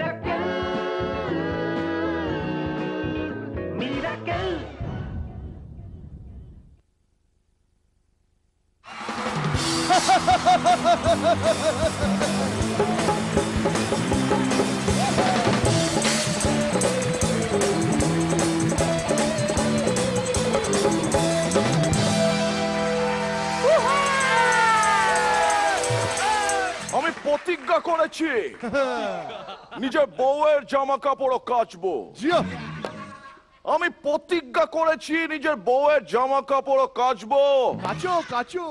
Miracle, miracle. আমি প্রতিজ্ঞা করেছি নিজের বউয়ের জামা কাপড় কাচবো। আমি প্রতিজ্ঞা করেছি নিজের বউয়ের জামা কাপড় কাচবো। কাচো কাচো।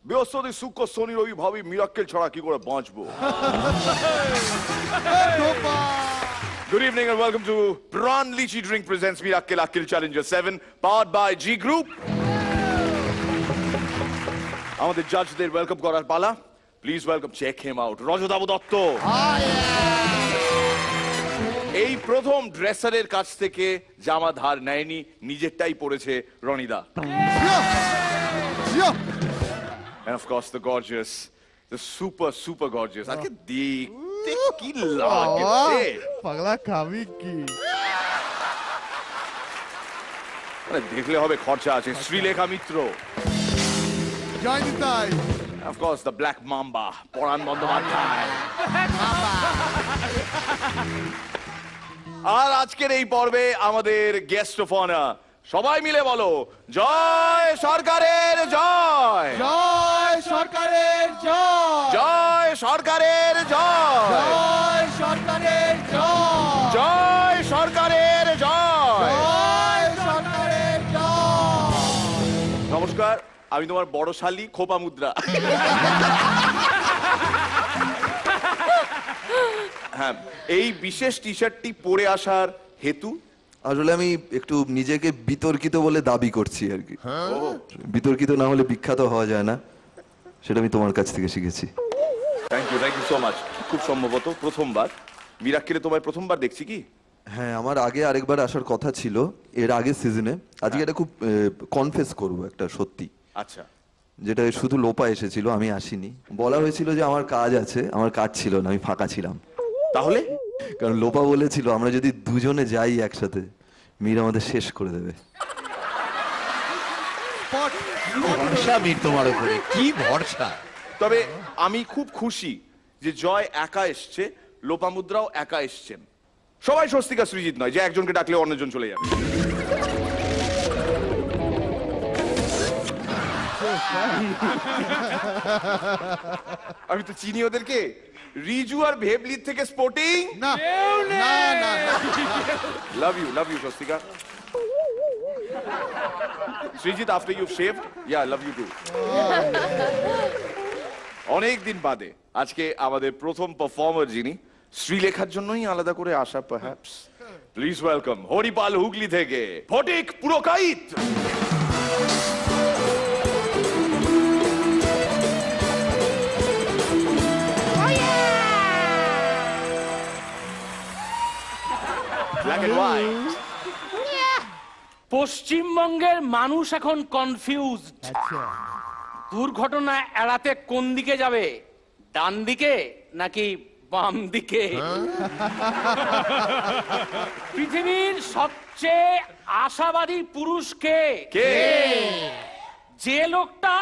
বৃহস্পতি শুক্র শনি রবি ভাবি মিরাক্কেল ছাড়া কি করে বাঁচবো। Good evening and welcome to Prawn Lychee Drink presents Miracle Akil Challenger 7 powered by G Group. আমাদের জাজদের ওয়েলকাম করার পালা। Please welcome, check him out, Rajatava Dutta. এই প্রথম ড্রেসারের কাছ থেকে জামা ধার নেয়নি, নিজেরটাই পড়েছে রনিদা। And of course the gorgeous, the super gorgeous. আজকে দেখতে কি লাগছে পাগলা, খাবি কি? মানে দেখলে হবে, খরচা আছে। শ্রীলেখা মিত্র। জয় Nitai. Of course the Black Mamba, পরাণ বন্দ্যোপাধ্যায়। আর আজকের এই পর্বে আমাদের গেস্ট অফ অনার, সবাই মিলে বলো জয় সরকারের জয়। জয় সরকারের জয়। জয় সরকারের জয়। জয় সরকারের জয়। জয় সরকারের জয়। জয় সরকারের জয়। নমস্কার, আমি তোমার বড় শালী খোপা মুদ্রা। হ্যাঁ, এই বিশেষ টি শার্টটি পরে আসার হেতু আসলে আমি একটু নিজেকে বিতর্কিত বলে দাবি করছি আর কি। বিতর্কিত না হলে বিখ্যাত হওয়া যায় না, সেটা আমি তোমার কাছ থেকে শিখেছি। Thank you so much. খুব সম্ভবত প্রথমবার মিরাক্কেলে তোমায় প্রথমবার দেখছি কি? হ্যাঁ, আমার আগে আরেকবার আসার কথা ছিল এর আগের সিজনে। আজকে এটা খুব কনফেস করব একটা সত্যি। আচ্ছা। যেটা শুধু লোপা এসেছিল, আমি আসিনি। বলা হয়েছিল যে আমার কাজ আছে, আমার কাজ ছিল না, আমি ফাঁকা ছিলাম। তাহলে? কারণ লোপা বলেছিল আমরা যদি দুজনে যাই একসাথে, মীর আমাদের শেষ করে দেবে। ভরসা মীর তোমার উপরে, কি ভরসা। তবে আমি খুব খুশি যে জয় একা এসছে, লোপামুদ্রাও একা এসছেন। সবাই স্বস্তিকা সৃজিত নয় যে একজনকে ডাকলে অন্যজন চলে যাবে। আমি তো চিনি ওদেরকে। রিজু আর ভেবলির থেকে স্পোর্টিং না না না। Love you Swastika. Srijit, after you shaved, yeah love you too. অনেক দিন বাদে আজকে আমাদের প্রথম পারফর্মার যিনি, শ্রীলেখার জন্যই আলাদা করে আসা perhaps. Please welcome Haripal Hooghly থেকে Phatik Purkait. Black and white. পশ্চিমবঙ্গের মানুষ এখন কনফিউজড। আচ্ছা, দুর্ঘটনা এড়াতে কোন দিকে যাবে, ডান দিকে নাকি বাম দিকে? পৃথিবীর সবচেয়ে আশাবাদী পুরুষ কে? কে? যে লোকটা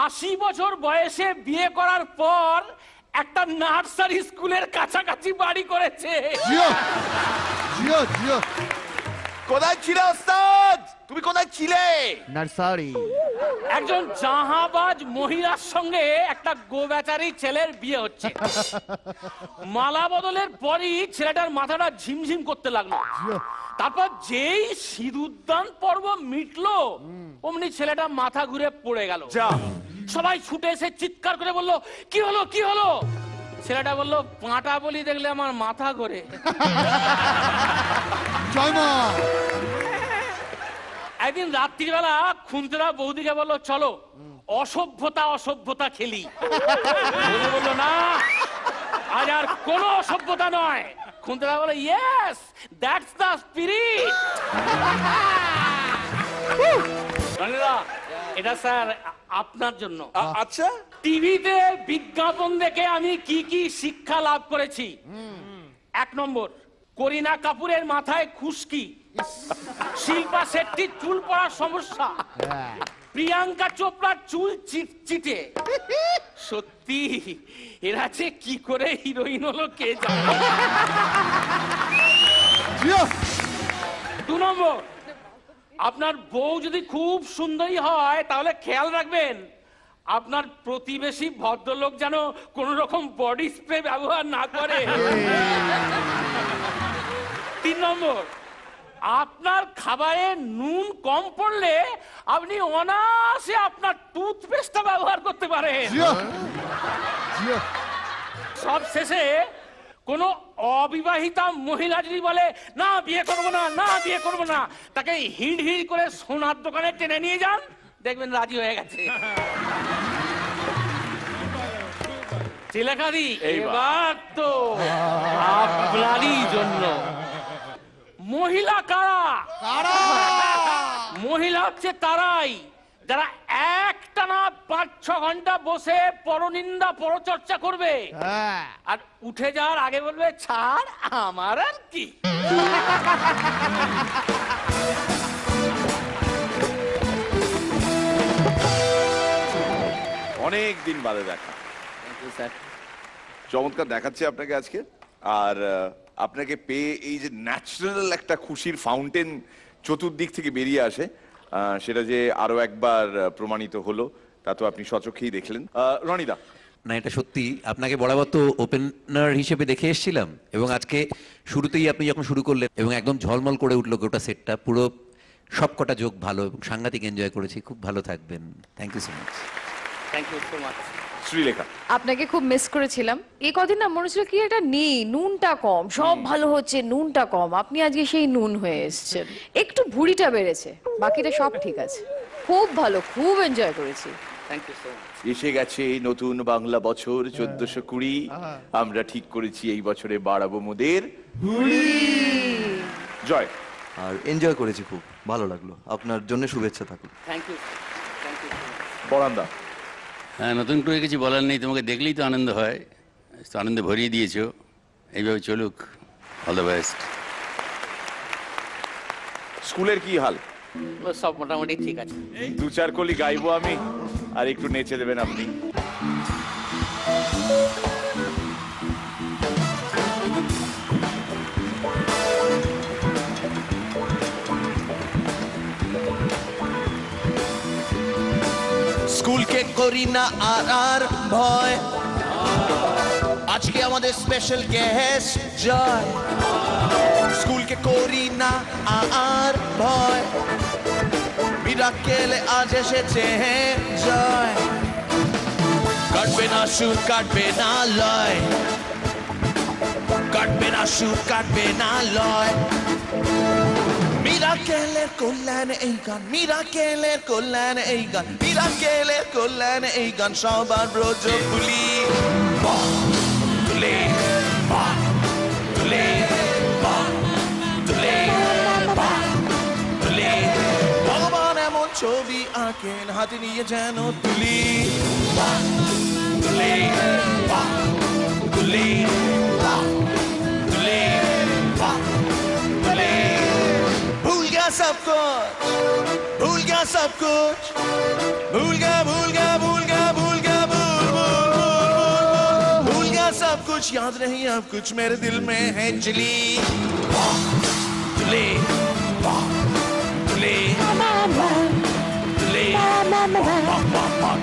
80 বছর বয়সে বিয়ে করার পর একটা নার্সারি স্কুলের কাছাকাছি বাড়ি করেছে। জিও জিও জিও। কোথায় ছিলে ওস্তাদ? তুমি কোথায় ছিলে? নার্সারি। একজন জাহাবাজ মহিলার সঙ্গে একটা গোবেচারি ছেলের বিয়ে হচ্ছে। মালা বদলের পরই ছেলেটার মাথাটা ঝিমঝিম করতে লাগলো। তারপর যেই সিঁদুরদান পর্ব মিটলো, অমনি ছেলেটা মাথা ঘুরে পড়ে গেল। সবাই ছুটে এসে চিৎকার করে বলল, কি হলো কি হলো? ছেলেটা বলল, পাঁটা বলি দেখলে আমার মাথা ঘোরে। একদিন রাত্রিবেলা খুন্তরা বৌদিকে বললো, চলো অসভ্যতা খেলি। বললো না, আজ আর কোনো অসভ্যতা নয়। খুন্তরা বলে, ইয়েস, দ্যাটস দ্য স্পিরিট। এটা স্যার আপনার জন্য। আচ্ছা। টিভিতে বিজ্ঞাপন দেখে আমি কি কি শিক্ষা লাভ করেছি। 1 নম্বর, করিনা কাপুরের মাথায় খুশকি, শিল্পা শেট্টির চুল পড়ার সমস্যা, প্রিয়াঙ্কা চোপড়ার চুল চিটচিটে। সত্যি এরা যে কি করে হিরোইন হলো কে জানে। জিও 2 নম্বর, আপনার বউ যদি খুব সুন্দরী হয় তাহলে খেয়াল রাখবেন আপনার প্রতিবেশী ভদ্রলোক যেন কোন রকম বডি স্প্রে ব্যবহার না করে। 3 নম্বর, আপনার খাবারে নুন কম পড়লে আপনি অনায়াসে আপনার টুথপেস্টটা ব্যবহার করতে পারেন। জিও জিও সব শেষে কোন অবিবাহিতা মহিলা যদি বলে না বিয়ে করবো না, না বিয়ে করবো না, তাকে হিড় হিড় করে সোনার দোকানে টেনে নিয়ে যান, দেখবেন রাজি হয়ে গেছে। চিলেখাদি এবার তো আপনারই জন্য। মহিলা কারা? কারা মহিলা হচ্ছে তারাই যারা একটানা 5-6 ঘন্টা বসে পরনিন্দা পরচর্চা করবে, হ্যাঁ আর উঠে যাওয়ার আগে বলবে ছাড় আমার আর কি। অনেক দিন বাদে দেখা, চমৎকার দেখাচ্ছে আপনাকে আজকে। আর আপনাকে পেয়ে এই যে ন্যাচারাল একটা খুশির ফাউন্টেন চতুর্দিক থেকে বেরিয়ে আসে, সেটা যে আরো একবার প্রমাণিত হলো তা তো আপনি স্বচক্ষেই দেখলেন। রনিদা, না এটা সত্যি, আপনাকে বরাবর তো ওপেনার হিসেবে দেখে এসেছিলাম এবং আজকে শুরুতেই আপনি যখন শুরু করলেন এবং একদম ঝলমল করে উঠলো গোটা সেটটা, পুরো সবকটা যোগ ভালো এবং সাংঘাতিক এনজয় করেছি। খুব ভালো থাকবেন, thank you so much. Thank you so much. Sreelekha, আপনাকে খুব মিস করেছিলাম। এই কদিন না মনে হচ্ছিল কি একটা নেই, নুনটা কম, সব ভালো হচ্ছে, নুনটা কম। আপনি আজকে সেই নুন হয়ে এসেছেন। একটু ভুঁড়িটা বেড়েছে, বাকিটা সব ঠিক আছে। খুব ভালো, খুব এনজয় করেছি। Thank you so much. এসে গেছে এই নতুন বাংলা বছর 1420। আমরা ঠিক করেছি এই বছরে বাড়াবো মোদের জয়। আর এনজয় করেছি, খুব ভালো লাগলো। আপনার জন্য শুভেচ্ছা থাকুক। Thank you, thank you. পরান্দা, হ্যাঁ, নতুন করে কিছু বলার নেই, তোমাকে দেখলেই তো আনন্দ হয়, তো আনন্দে ভরিয়ে দিয়েছো। এইভাবে চলুক, অল দ্য বেস্ট। স্কুলের কি হাল? সব মোটামুটি ঠিক আছে। 2-4 কলি গাইবো আমি, আর একটু নেচে দেবেন আপনি। স্কুলকে করি না আর ভয়, আজকে আমাদের স্পেশাল গেস্ট জয়। স্কুলকে করি না আর ভয়, মিরাকেল আজ এসেছে জয়। কাটবে না সুর, কাটবে না লয়, কাটবে না সুর, কাটবে না লয়। মিরাকেলের কল্যাণ এই গান, মিরাকেলের কল্যাণ এই গান, মিরাকেলের কল্যাণ এই গান সবার ব্রজ তুলি। তুলে তুলে তুলে তুলে, ভগবান এমন ছবি আঁকেন হাতে নিয়ে যেন তুলি। তুলে তুলে তুলে তুলে, भूल गया सब कुछ, भूल गया सब कुछ, भूल गया भूल गया भूल गया भूल गया भूल भूल भूल भूल गया सब कुछ, याद नहीं अब कुछ मेरे दिल में है जली। तुले तुले तुले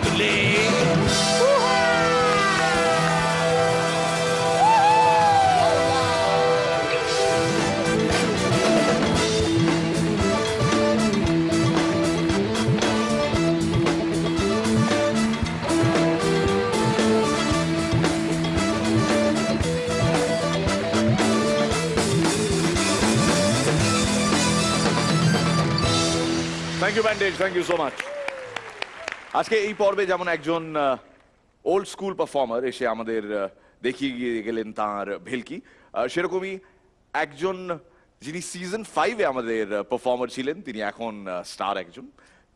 तुले, thank you bandage, thank you so much. আজকে এই পর্বে যেমন একজন ওল্ড স্কুল পারফর্মার এসে আমাদের দেখিয়ে গিয়ে গেলেন তাঁর ভেলকি, সেরকমই একজন যিনি সিজন 5-এ আমাদের পারফর্মার ছিলেন, তিনি এখন স্টার একজন,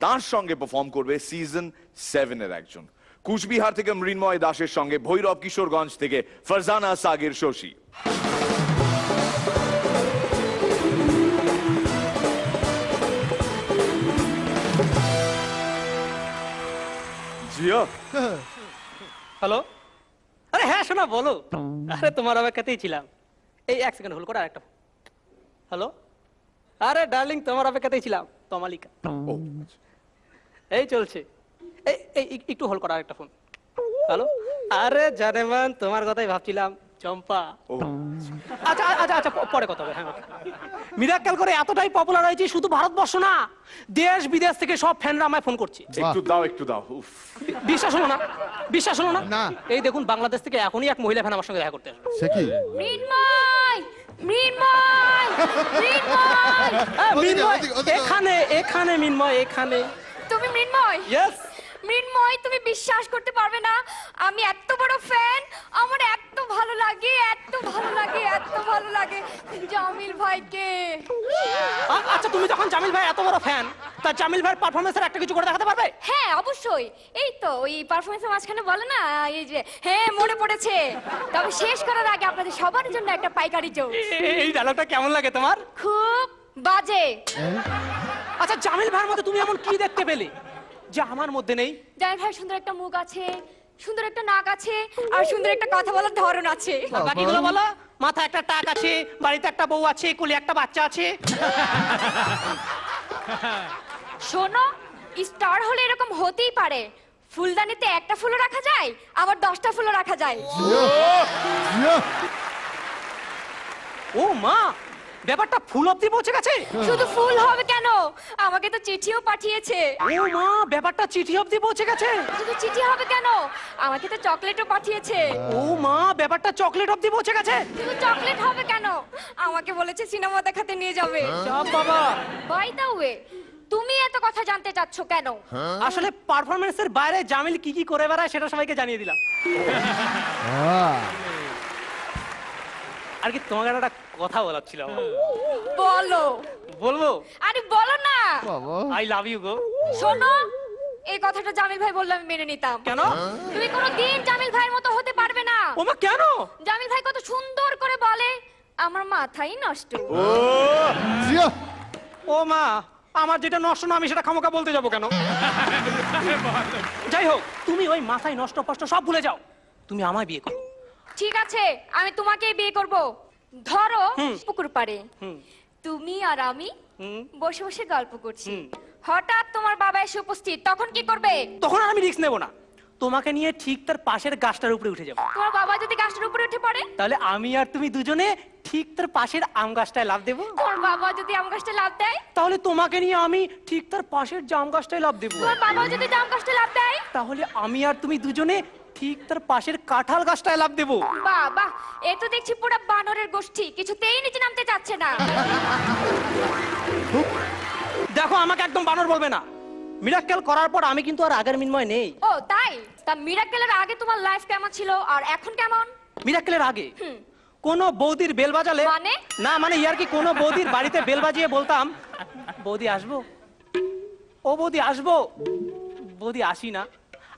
তার সঙ্গে পারফর্ম করবে সিজন 7-এর একজন। কুচবিহার থেকে মৃন্ময় দাসের সঙ্গে ভৈরব কিশোরগঞ্জ থেকে ফারজানা সাগির শশী। জিও হ্যালো, আরে হ্যাঁ শোনা বলো। আরে তোমার অপেক্ষাতেই ছিলাম। এই 1 সেকেন্ড হোল্ড করো, আরেকটা। হ্যালো, আরে ডার্লিং তোমার অপেক্ষাতেই ছিলাম, তমালিকা। এই চলছে। এই এই একটু হোল্ড করো, আরেকটা ফোন। হ্যালো, আরে জানেমান তোমার কথাই ভাবছিলাম, চম্পা। আচ্ছা আচ্ছা আচ্ছা, পরে কথা হবে। হ্যাঁ, মিরাক্কেল করে এতটাই পপুলার হয়েছে, শুধু ভারতবর্ষ না, দেশ বিদেশ থেকে সব ফ্যানরা আমায় ফোন করছে। একটু দাও উফ। বিশ্বাস হলো না? বিশ্বাস হলো না? না। এই দেখুন, বাংলাদেশ থেকে এখনই এক মহিলা ফ্যান আমার সঙ্গে দেখা করতে আসবে। সে কি? মৃন্ময়, মৃন্ময়, মৃন্ময়। মিন্ময় ওদিকে। এখানে, এখানে মিন্ময় এখানে। তুমি মৃন্ময়? ইয়েস। মৃন্ময়, তুমি বিশ্বাস করতে পারবে না, আমি এত বড় ফ্যান, আমার এত ভালো লাগে, এত ভালো লাগে, এত ভালো লাগে জামিল ভাইকে। আচ্ছা, তুমি যখন জামিল ভাই এত বড় ফ্যান, তা জামিল ভাইয়ের পারফরমেন্সের একটা কিছু করে দেখাতে পারবে? হ্যাঁ অবশ্যই, এই তো ওই পারফরমেন্সের মাঝখানে বলে না, এই যে হ্যাঁ মনে পড়েছে। তবে শেষ করার আগে আপনাদের সবার জন্য একটা পাইকারি জোক। এই ডায়লগটা কেমন লাগে তোমার? খুব বাজে। আচ্ছা, জামিল ভাইয়ের মধ্যে তুমি এমন কি দেখতে পেলে যে আমার মধ্যে নেই? জামিল ভাই সুন্দর একটা মুখ আছে, সুন্দর একটা নাক আছে, আর সুন্দর একটা কথা বলার ধরন আছে। বাকিগুলো বলো। মাথায় একটা টাক আছে, বাড়িতে একটা বউ আছে, কোলে একটা বাচ্চা আছে। শোনো, স্টার হলে এরকম হতেই পারে, ফুলদানিতে একটা ফুলও রাখা যায়, আবার 10টা ফুলও রাখা যায়। জিও। ও মা, ব্যাপারটা ফুল অব্দি পৌঁছে গেছে। শুধু ফুল হবে কেন, আমাকে তো চিঠিও পাঠিয়েছে। ও মা, ব্যাপারটা চিঠি অব্দি পৌঁছে গেছে। শুধু চিঠি হবে কেন, আমাকে তো চকলেটও পাঠিয়েছে। ও মা, ব্যাপারটা চকলেট অব্দি পৌঁছে গেছে। শুধু চকলেট হবে কেন, আমাকে বলেছে সিনেমা দেখাতে নিয়ে যাবে। সব বাবা। বাই দ্য ওয়ে, তুমি এত কথা জানতে চাচ্ছ কেন? আসলে পারফরমেন্সের বাইরে জামিল কি কি করে বেড়ায় সেটা সবাইকে জানিয়ে দিলাম। আর কি তোমাকে একটা কথা বলার ছিল। বলো। বলবো? আরে বলো না। বাবা। আই লাভ ইউ গো। শোনো, এই কথাটা জামিল ভাই বললে আমি মেনে নিতাম। কেন? তুমি কোনোদিন জামিল ভাইয়ের মতো হতে পারবে না। ও মা, কেন? জামিল ভাই কত সুন্দর করে বলে, আমার মাথাই নষ্ট। জিও। ও মা, আমার যেটা নষ্ট না আমি সেটা খামোকা বলতে যাবো কেন? যাই হোক, তুমি ওই মাথায় নষ্ট ফষ্ট সব ভুলে যাও, তুমি আমায় বিয়ে করো। ঠিক আছে, আমি তোমাকেই বিয়ে করব। ধরো পুকুর পাড়ে তুমি আর আমি বসে বসে গল্প করছি, হঠাৎ তোমার বাবা এসে উপস্থিত, তখন কি করবে? তখন আর আমি রিস্ক নেবো না, তোমাকে নিয়ে ঠিক তার পাশের গাছটার উপরে উঠে যাবো। তোমার বাবা যদি গাছটার উপরে উঠে পড়ে? তাহলে আমি আর তুমি দুজনে ঠিক তার পাশের আম গাছটায় লাফ দেবো। তোমার বাবা যদি আম গাছটা লাফ দেয়? তাহলে তোমাকে নিয়ে আমি ঠিক তার পাশের জাম গাছটায় লাফ দেবো। তোমার বাবা যদি জাম গাছটা লাফ দেয়? তাহলে আমি আর তুমি দুজনে ঠিক তার পাশের কাঁঠাল গাছটায় লাফ দেবো। বাহ বাহ, এ তো দেখছি পুরো বানরের গোষ্ঠী, কিছুতেই নিচে নামতে চাচ্ছে না। দেখো, আমাকে একদম বানর বলবে না। মিরাক্কেল করার পর আমি কিন্তু আর আগের মিন্ময় নেই। ও তাই? তা মিরাক্কেলের আগে তোমার লাইফ কেমন ছিল আর এখন কেমন? মিরাক্কেলের আগে কোন বৌদির বেল বাজালে, মানে? না মানে ইয়ার কি, কোন বৌদির বাড়িতে বেল বাজিয়ে বলতাম, বৌদি আসবো, ও বৌদি আসবো, বৌদি আসি না।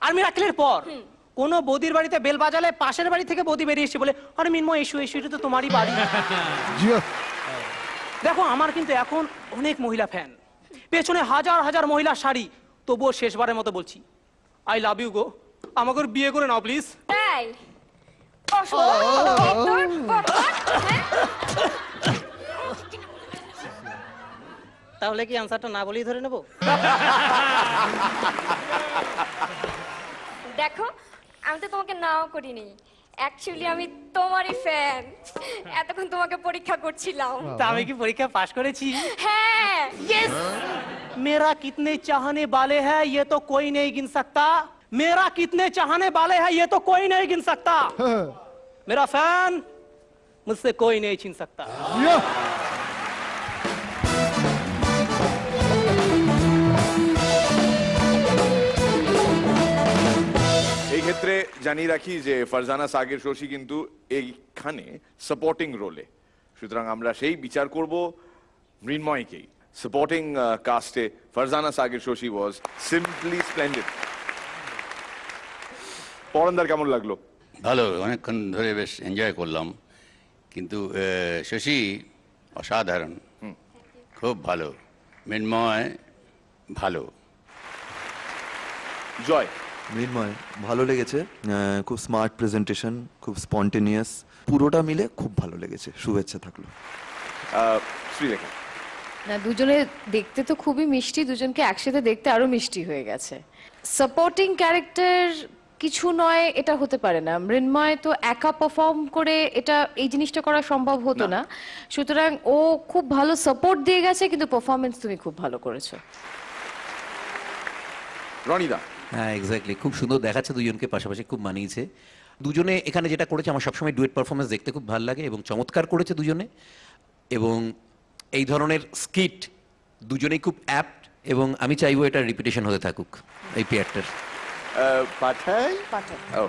আর মিরাক্কেলের পর কোন বৌদির বাড়িতে বেল বাজালে পাশের বাড়ি থেকে বৌদি বেরিয়ে এসে বলে, আরে মিন্ময় এসো এসো, এটা তো তোমারই বাড়ি। জিও। দেখো, আমার কিন্তু এখন অনেক মহিলা ফ্যান, পেছনে হাজার হাজার মহিলা শাড়ি, তবুও শেষবারের মতো বলছি, আই লাভ ইউ গো, আমাকে বিয়ে করে নাও প্লিজ। তাই? অসম্ভব, বরবাদ, হ্যাঁ? তাহলে কি আনসারটা না বলেই ধরে নেবো? দেখো, আমি তো তোমাকে নাও করিনি, অ্যাকচুয়ালি আমি তোমারই ফ্যান। এতক্ষণ তোমাকে পরীক্ষা করছিলাম। তা আমি কি পরীক্ষা পাশ করেছি? হ্যাঁ। यस। मेरा कितने चाहने वाले हैं ये तो कोई नहीं गिन सकता, मेरा कितने चाहने वाले हैं ये तो कोई नहीं गिन सकता, मेरा फैन मुझसे कोई नहीं छीन सकता। জিও। এই ক্ষেত্রে জানিয়ে রাখি যে ফারজানা সাগের শশী কিন্তু এইখানে সাপোর্টিং রোলে, সুতরাং আমরা সেই বিচার করব মৃন্ময়কেই। সাপোর্টিং কাস্টে ফারজানা সাগের শশী ওয়াজ সিম্পলি স্প্লেন্ডেড। পরনদার কেমন লাগলো? ভালো, অনেকক্ষণ ধরে বেশ এনজয় করলাম, কিন্তু শশী অসাধারণ, খুব ভালো, মৃন্ময় ভালো। জয়, মৃন্ময় ভালো লেগেছে, খুব স্মার্ট প্রেজেন্টেশন, খুব স্পন্টেনিয়াস, পুরোটা মিলে খুব ভালো লেগেছে। শুভেচ্ছা থাকলো। শ্রীলেখা, না, দুজনে দেখতে তো খুবই মিষ্টি, দুজনকে একসাথে দেখতে আরো মিষ্টি হয়ে গেছে। সাপোর্টিং ক্যারেক্টার কিছু নয়, এটা হতে পারে না। মৃন্ময় তো একা পারফর্ম করে এটা এই জিনিসটা করা সম্ভব হতো না, সুতরাং ও খুব ভালো সাপোর্ট দিয়ে গেছে, কিন্তু পারফরমেন্স তুমি খুব ভালো করেছো। রনিদা, হ্যাঁ এক্স্যাক্টলি, খুব সুন্দর দেখাচ্ছে দুজনকে পাশাপাশি, খুব মানিয়েছে দুজনে। এখানে যেটা করেছে আমার সবসময় ডুয়েট পারফরমেন্স দেখতে খুব ভালো লাগে এবং চমৎকার করেছে দুজনে। এবং এই ধরনের স্কিট দুজনেই খুব অ্যাপ্ট, এবং আমি চাইবো এটা রিপিটেশন হতে থাকুক এই পেয়ারটার। পাঠাই পাঠাই। ও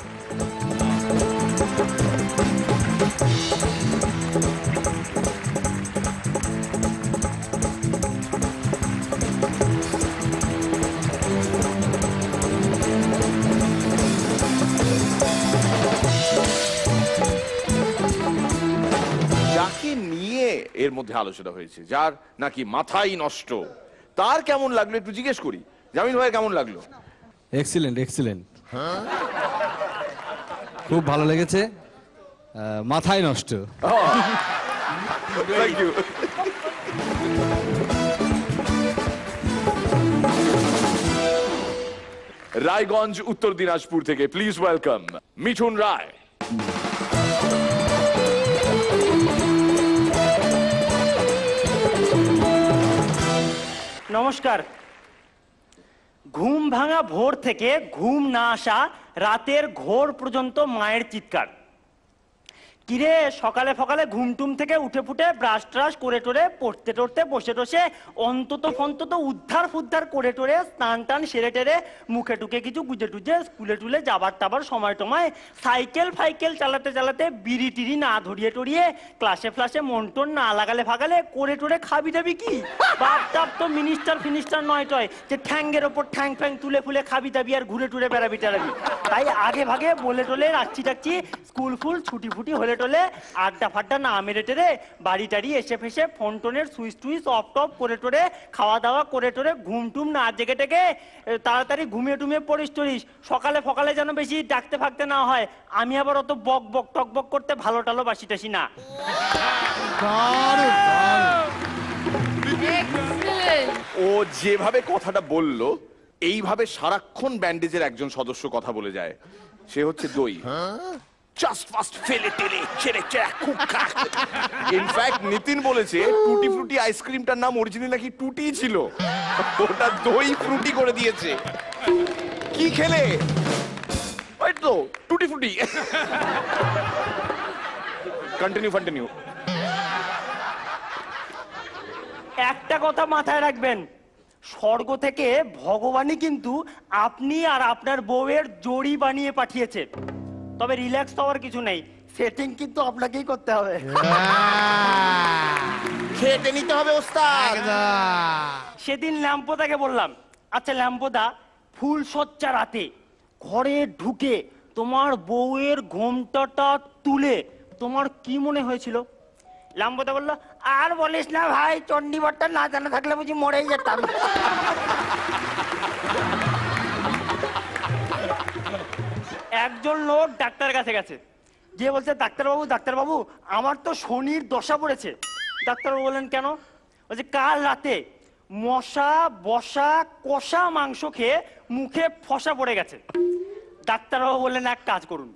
যাকে নিয়ে এর মধ্যে আলোচনা হয়েছে, যার নাকি মাথাই নষ্ট, তার কেমন লাগলো একটু জিজ্ঞেস করি। জামিল ভাই কেমন লাগলো? এক্সিলেন্ট এক্সিলেন্ট, খুব ভালো লেগেছে, মাথায় নষ্ট। Thank you. রায়গঞ্জ, উত্তর দিনাজপুর থেকে প্লিজ ওয়েলকাম মিঠুন রায়। নমস্কার। ঘুম ভাঙা ভোর থেকে ঘুম না আসা রাতের ঘোর পর্যন্ত মায়ের চিৎকার। কিরে সকালে ফকালে ঘুমটুম থেকে উঠে ফুটে ব্রাশ ট্রাশ করে টোরে পড়তে টড়তে বসে টসে অন্তত ফন্তত উদ্ধার ফুদ্ধার করে টোরে স্নান টান সেরে টেরে মুখে টুকে কিছু গুজে টুজে স্কুলে টুলে যাবার টাবার সময় টমায় সাইকেল ফাইকেল চালাতে চালাতে বিড়ি টিড়ি না ধরিয়ে টরিয়ে ক্লাসে ফ্লাসে মন টন না লাগালে ফাগালে করে টোরে খাবি দাবি কি? বাপ টাপ তো মিনিস্টার ফিনিস্টার নয় টয় যে ঠ্যাঙ্গের ওপর ঠ্যাং ফ্যাং তুলে ফুলে খাবি দাবি আর ঘুরে টুরে বেড়াবি টেরাবি। তাই আগে ভাগে বলে টোলে রাখছি টাকছি স্কুল ফুল ছুটি ফুটি হলে টোলে আড্ডা ফাড্ডা না মেরে টেরে বাড়ি টাড়ি এসে ফেসে ফোন টোনের সুইচ টুইচ অফ টপ করে টোরে খাওয়া দাওয়া করে টোরে ঘুম টুম না জেগে টেগে তাড়াতাড়ি ঘুমিয়ে টুমিয়ে পড়িস টরিস। সকালে ফকালে যেন বেশি ডাকতে ফাকতে না হয়। আমি আবার অত বক বক টক বক করতে ভালো টালো বাসি টাসি না। ও যেভাবে কথাটা বলল, এইভাবে সারাক্ষণ ব্যান্ডেজের একজন সদস্য কথা বলে যায়, সে হচ্ছে দই। জাস্ট ফাস্ট ফেলে টেলে ছেড়ে ইনফ্যাক্ট নিতিন বলেছে টুটি ফ্রুটি আইসক্রিমটার নাম অরিজিনালি নাকি টুটি ছিল, ওটা দই ফ্রুটি করে দিয়েছে। কি খেলে? ওই তো টুটি ফ্রুটি। কন্টিনিউ। একটা কথা মাথায় রাখবেন, স্বর্গ থেকে ভগবানই কিন্তু আপনি আর আপনার বউয়ের জড়ি বানিয়ে পাঠিয়েছে। তবে রিল্যাক্স হওয়ার কিছু নেই, সেটিং কিন্তু আপনাকেই করতে হবে। খেতে নিতে হবে ওস্তাদ। সেদিন ল্যাম্পোদাকে বললাম, আচ্ছা ল্যাম্পোদা, ফুল সজ্জা রাতে ঘরে ঢুকে তোমার বউয়ের ঘোমটাটা তুলে তোমার কি মনে হয়েছিল? ল্যাম্পোদা বললো, আর বলিস না ভাই, চণ্ডীবরটা না জানা থাকলে বুঝি মরেই যেতাম। একজন লোক ডাক্তারের কাছে গেছে, যে বলছে ডাক্তারবাবু আমার তো শনির দশা পড়েছে। ডাক্তারবাবু বললেন কেন? বলছে কাল রাতে মশা বসা কষা মাংস খেয়ে মুখে ফসা পড়ে গেছে। ডাক্তারবাবু বললেন এক কাজ করুন,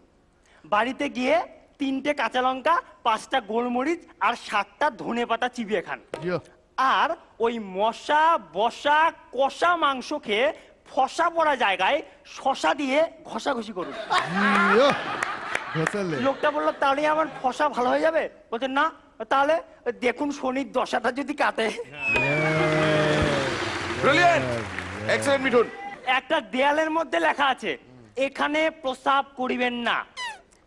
বাড়িতে গিয়ে 3টে কাঁচা লঙ্কা 5টা গোলমরিচ আর 7টা ধনে পাতা চিবিয়ে খান, আর ওই মশা বসা কষা মাংস খেয়ে ফসা পড়া জায়গায় শশা দিয়ে ঘষাঘষি করুন। লোকটা বললো তাহলে আমার ফসা ভালো হয়ে যাবে? বলছে না, তাহলে দেখুন শনির দশাটা যদি কাটে। একটা দেয়ালের মধ্যে লেখা আছে এখানে প্রস্রাব করিবেন না,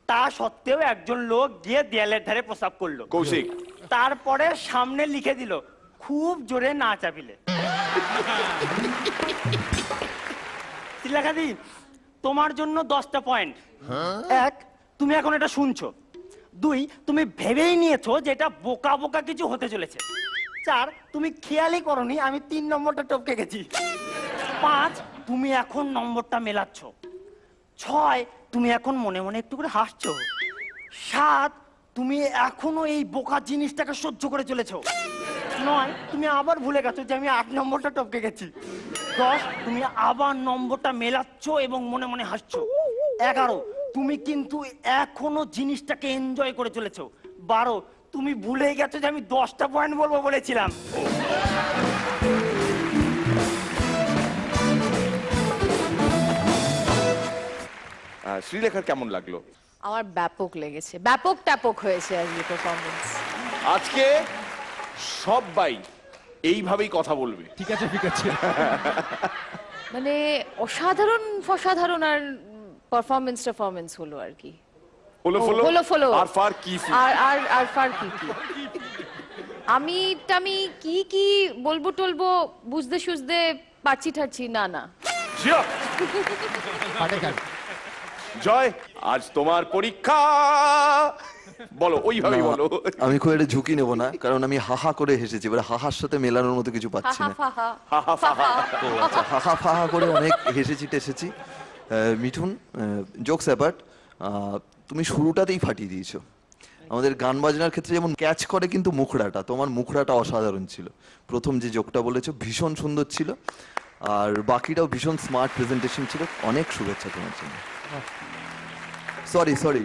তা সত্ত্বেও একজন লোক গিয়ে দেয়ালের ধারে প্রস্রাব করলো। কৌশিক তারপরে সামনে লিখে দিল খুব জোরে না চাপিলে। লেখা দি তোমার জন্য 10টা পয়েন্ট। 1, তুমি এখন এটা শুনছো। 2, তুমি ভেবেই নিয়েছো যে এটা বোকা বোকা কিছু হতে চলেছে। 4, তুমি খেয়ালই করনি আমি 3 নম্বরটা টপকে গেছি। 5, তুমি এখন নম্বরটা মেলাচ্ছ। 6 তুমি এখন মনে মনে একটু করে হাসছো। 7 তুমি এখনো এই বোকা জিনিসটাকে সহ্য করে চলেছো। 9 তুমি আবার ভুলে গেছো যে আমি 8 নম্বরটা টপকে গেছি। 10 তুমি আবার নম্বরটা মেলাচ্ছ এবং মনে মনে হাসছো। 11 তুমি কিন্তু এখনো জিনিসটাকে এনজয় করে চলেছো। 12 তুমি ভুলে গেছো যে আমি 10টা পয়েন্ট বলবো বলেছিলাম। শ্রীলেখার কেমন লাগলো? আমার ব্যাপক লেগেছে, ব্যাপক ট্যাপক হয়েছে আজকে পারফরমেন্স। আজকে সবাই এইভাবেই কথা বলবে। ঠিক আছে ঠিক আছে। মানে অসাধারণ অসাধারণ আর পারফরমেন্স হলো আর কি। হলো হলো আর ফার কি আর ফার কি আমি কি বলবো টলবো বুঝতে সুঝতে পারছি ঠাচ্ছি না। জয়, আজ তোমার পরীক্ষা, বলো ওইভাবেই বলো। আমি খুব একটা ঝুঁকি নেব না, কারণ আমি হাহা করে হেসেছি, এবার হাহার সাথে মেলানোর মতো কিছু পাচ্ছি না। আচ্ছা, হাহা ফাহা করে অনেক হেসেছি টেসেছি। মিঠুন, জোকস অ্যাপার্ট, তুমি শুরুটাতেই ফাটিয়ে দিয়েছো। আমাদের গান বাজনার ক্ষেত্রে যেমন ক্যাচ করে, কিন্তু মুখড়াটা, তোমার মুখড়াটা অসাধারণ ছিল। প্রথম যে জোকটা বলেছো ভীষণ সুন্দর ছিল, আর বাকিটাও ভীষণ স্মার্ট প্রেজেন্টেশন ছিল। অনেক শুভেচ্ছা তোমার জন্য। সরি,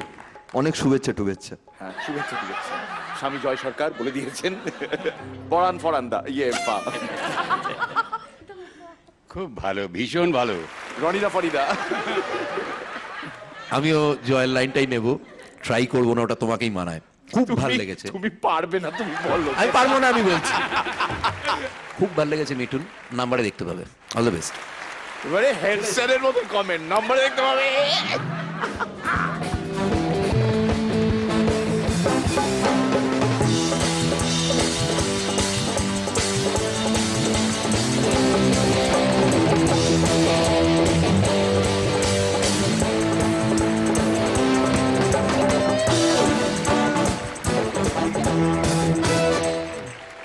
অনেক শুভেচ্ছা টুভেচ্ছা। হ্যাঁ, শুভেচ্ছা টুভেচ্ছা। স্বামী জয় সরকার বলে দিয়েছেন পরান দা পা। খুব ভালো, ভীষণ ভালো। রনিদা ফরিদা। আমিও জয়ের লাইনটাই নেব, ট্রাই করবো না, ওটা তোমাকেই মানায়। খুব ভালো লেগেছে। তুমি পারবে না, তুমি বলো। আমি পারবো না, আমি বলছি। খুব ভালো লেগেছে মিঠুন, নাম্বারে দেখতে পাবে। All the best. এবারে হেড স্যারের মতো কমেন্ট, নাম্বারে দেখতে পাবে।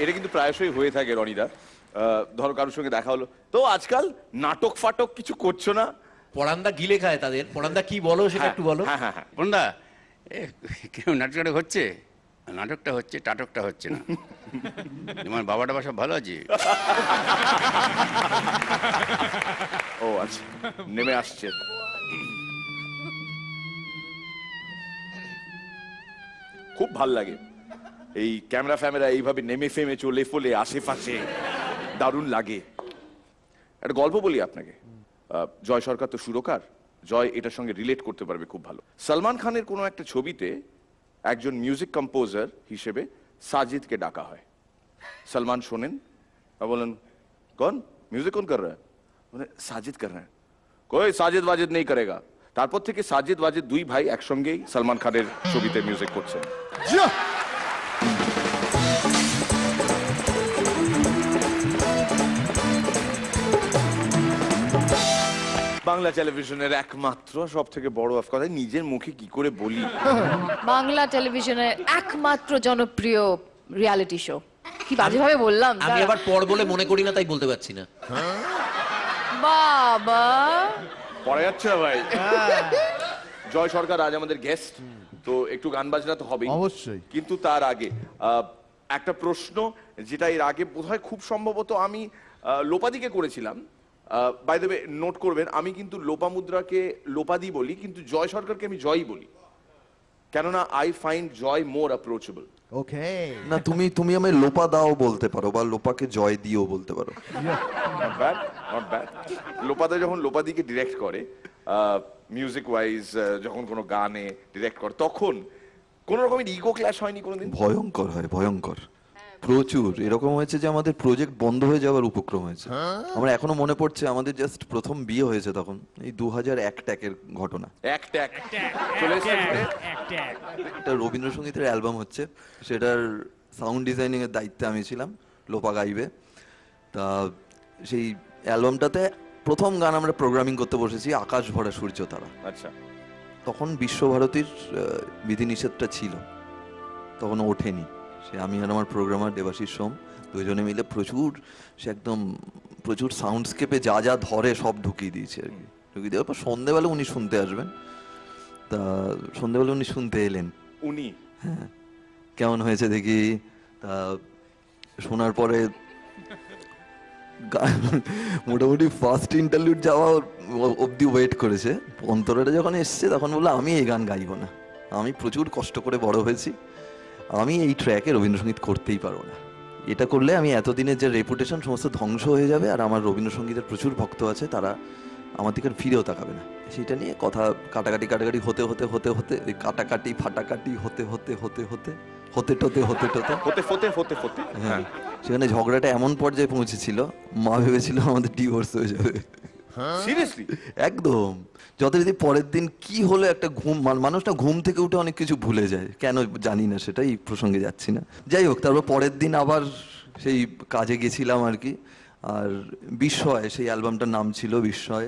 এটা কিন্তু প্রায়শই হয়ে থাকে রনিদা। ধরো কারোর সঙ্গে দেখা হলো, তো আজকাল নাটক ফাটক কিছু করছো না? পড়ান্দা গিলে খায় তাদের। পড়ান্দা কি বলো সেটা একটু বলো। হ্যাঁ। বন্ধা, কেউ নাটকটা হচ্ছে, নাটকটা হচ্ছে, টাটকটা হচ্ছে না। তোমার বাবাটা সব ভালো আছে? ও আচ্ছা, নেমে আসছে। খুব ভাল লাগে এই ক্যামেরা এইভাবে নেমে ফেমে চলে ফলে আশেপাশে, দারুণ লাগে। একটা গল্প বলি আপনাকে। জয় সরকার তো সুরকার, জয় এটার সঙ্গে রিলেট করতে পারবে খুব ভালো। সালমান খানের কোনো একটা ছবিতে একজন মিউজিক কম্পোজার হিসেবে সাজিদকে ডাকা হয়। সলমান শোনেন আর বলেন, কন মিউজিক কোন কর রা হ্যায়? বলে সাজিদ কর রা হ্যায়। কই সাজিদ ওয়াজিদ নেই করেগা। তারপর থেকে সাজিদ ওয়াজিদ দুই ভাই একসঙ্গেই সলমান খানের ছবিতে মিউজিক করছেন। বাংলা টেলিভিশনের একমাত্র সব থেকে বড় কথা, নিজের মুখে কি করে বলি, বাংলা টেলিভিশনের একমাত্র জনপ্রিয় রিয়ালিটি শো। কি বাজেভাবে বললাম। আমি আবার পর বলে মনে করি না, তাই বলতে পারছি না। বাবা পড়া যাচ্ছে না ভাই। জয় সরকার আজ আমাদের গেস্ট, তো একটু গান বাজনা তো হবেই অবশ্যই। কিন্তু তার আগে একটা প্রশ্ন, যেটা এর আগে বোধহয় খুব সম্ভবত আমি লোপাদিকে করেছিলাম। বাই দ্য ওয়ে নোট করবেন, আমি কিন্তু লোপামুদ্রাকে লোপাদি বলি, কিন্তু জয় সরকারকে আমি জয়ই বলি, কেননা I find Joy more approachable. Okay. না, তুমি আমি লোপা দাও বলতে পারো, বা লোপাকে জয় দিও বলতে পারো। Not bad. লোপাদা যখন লোপাদিকে ডিরেক্ট করে, মিউজিক ওয়াইজ যখন কোনো গানে ডিরেক্ট করে, তখন কোন রকমের ইগো ক্ল্যাশ হয়নি কোনোদিন? ভয়ঙ্কর হয়, ভয়ঙ্কর, প্রচুর। এরকম হয়েছে যে আমাদের প্রজেক্ট বন্ধ হয়ে যাওয়ার উপক্রম হয়েছে। আমার এখনো মনে পড়ছে, আমাদের জাস্ট প্রথম বিয়ে হয়েছে তখন, এই 2001 ট্যাকের ঘটনা। একটা রবীন্দ্রসঙ্গীতের অ্যালবাম হচ্ছে, সেটার সাউন্ড ডিজাইনিং এর দায়িত্বে আমি ছিলাম, লোপা গাইবে। তা সেই অ্যালবামটাতে প্রথম গান আমরা প্রোগ্রামিং করতে বসেছি আকাশ ভরা সূর্য তারা। আচ্ছা। তখন বিশ্বভারতীর বিধিনিষেধটা ছিল, তখন ওঠেনি। সে আমি আর আমার প্রোগ্রামার দেবাশিস সোম দুজনে মিলে প্রচুর সাউন্ডস্কেপে যা যা ধরে সব ঢুকিয়ে দিয়েছে আর কি। ঢুকিয়ে দেওয়ার পর সন্ধেবেলা উনি শুনতে আসবেন। তা সন্ধেবেলা উনি শুনতে এলেন, উনি হ্যাঁ কেমন হয়েছে দেখি। তা শোনার পরে মোটামুটি ফার্স্ট ইন্টারলিউড যাওয়া অবধি ওয়েট করেছে। অন্তরাটা যখন এসছে তখন বললো আমি এই গান গাইবো না, আমি প্রচুর কষ্ট করে বড় হয়েছি, আমি এই ট্র্যাকে রবীন্দ্রসঙ্গীত করতেই পারবো না, এটা করলে আমি এতদিনের যে রেপুটেশন সমস্ত ধ্বংস হয়ে যাবে, আর আমার রবীন্দ্রসঙ্গীতের প্রচুর ভক্ত আছে, তারা আমার দিকে ফিরেও তাকাবে না। সেটা নিয়ে কথা কাটাকাটি হতে হতে হতে হতে ওই কাটাকাটি ফাটাকাটি হতে হতে হতে হতে হতে টোতে হতে টোতে হতে ফতে ফতে ফতে হ্যাঁ, সেখানে ঝগড়াটা এমন পর্যায়ে পৌঁছেছিল, মা ভেবেছিল আমাদের ডিভোর্স হয়ে যাবে। সিরিয়াসলি? একদম। যথারীতি পরের দিন কি হলো একটা মানুষ না ঘুম থেকে উঠে অনেক কিছু ভুলে যায়, কেন জানি না, সেটাই প্রসঙ্গে যাচ্ছি না। যাই হোক, তারপর পরের দিন আবার সেই কাজে গেছিলাম আর কি। আর বিস্ময়, সেই অ্যালবামটার নাম ছিল বিস্ময়।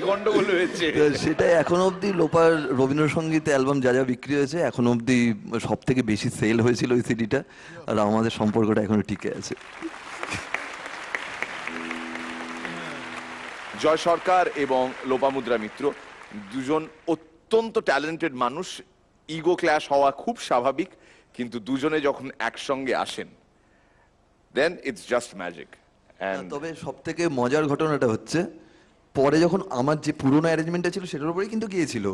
গন্ডগোল হয়েছে। সেটাই এখনো অব্দি লোপার রবীন্দ্রসঙ্গীত অ্যালবাম যা যা বিক্রি হয়েছে এখনো অব্দি সব থেকে বেশি সেল হয়েছিল ওই সিডিটা, আর আমাদের সম্পর্কটা এখনো টিকে আছে। জয় সরকার এবং লোপামুদ্রা মিত্র দুজন অত্যন্ত ট্যালেন্টেড মানুষ, ইগো ক্ল্যাশ হওয়া খুব স্বাভাবিক, কিন্তু দুজনে যখন একসঙ্গে আসেন দেন ইটস জাস্ট ম্যাজিক। তবে সব থেকে মজার ঘটনাটা হচ্ছে পরে যখন আমার যে পুরোনো অ্যারেঞ্জমেন্টটা ছিল সেটার উপরেই কিন্তু গিয়েছিল,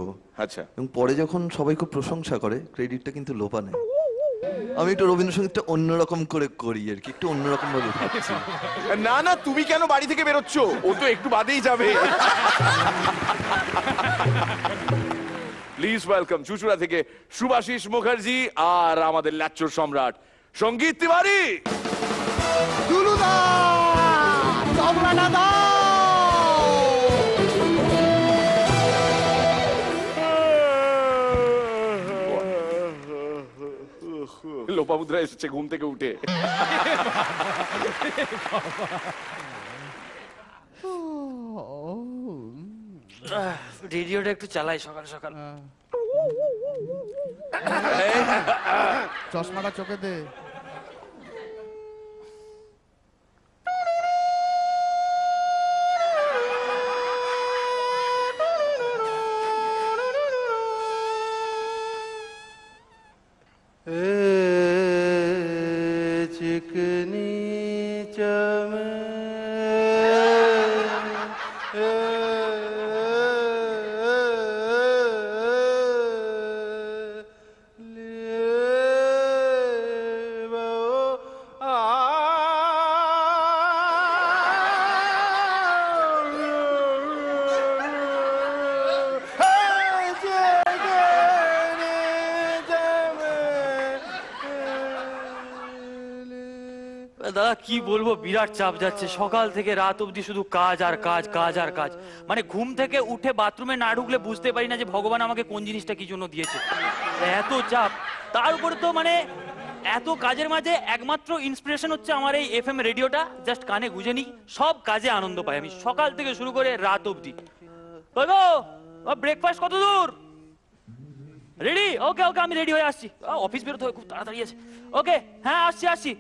আচ্ছা, এবং পরে যখন সবাই খুব প্রশংসা করে ক্রেডিটটা কিন্তু লোপা নেয়। আমি একটু রবীন্দ্রসঙ্গীতটা অন্যরকম করে করি আর কি, একটু অন্যরকম ভাবে ভাবছি। না না, তুমি কেন বাড়ি থেকে বেরোচ্ছ? ও তো একটু বাদেই যাবে। প্লিজ ওয়েলকাম চুচুড়া থেকে শুভাশিস মুখার্জি আর আমাদের ল্যাচর সম্রাট সঙ্গীত তিওয়ারি। লোপামুদ্রা এসেছে ঘুম থেকে উঠে। রেডিওটা একটু চালাই সকাল সকাল। চশমাটা চোখে দে। चिकनी चमेली দাদা কি বলবো, বিরাট চাপ যাচ্ছে, সকাল থেকে রাত অবধি শুধু কাজ আর কাজ, কাজ আর কাজ। মানে ঘুম থেকে উঠে বাথরুমে না ঢুকলে বুঝতে পারি না যে ভগবান আমাকে কোন জিনিসটা কি জন্য দিয়েছে, এত চাপ। তার উপরে তো মানে এত কাজের মাঝে একমাত্র ইন্সপিরেশন হচ্ছে আমার এই এফএম রেডিওটা, জাস্ট কানে গুঁজে নিই, সব কাজে আনন্দ পাই আমি সকাল থেকে শুরু করে রাত অবধি। ব্রেকফাস্ট কত দূর? রেডি? ওকে ওকে, আমি রেডি হয়ে আসছি, অফিস বেরোতে হবে, খুব তাড়াতাড়ি আছে। ওকে হ্যাঁ, আসছি আসছি।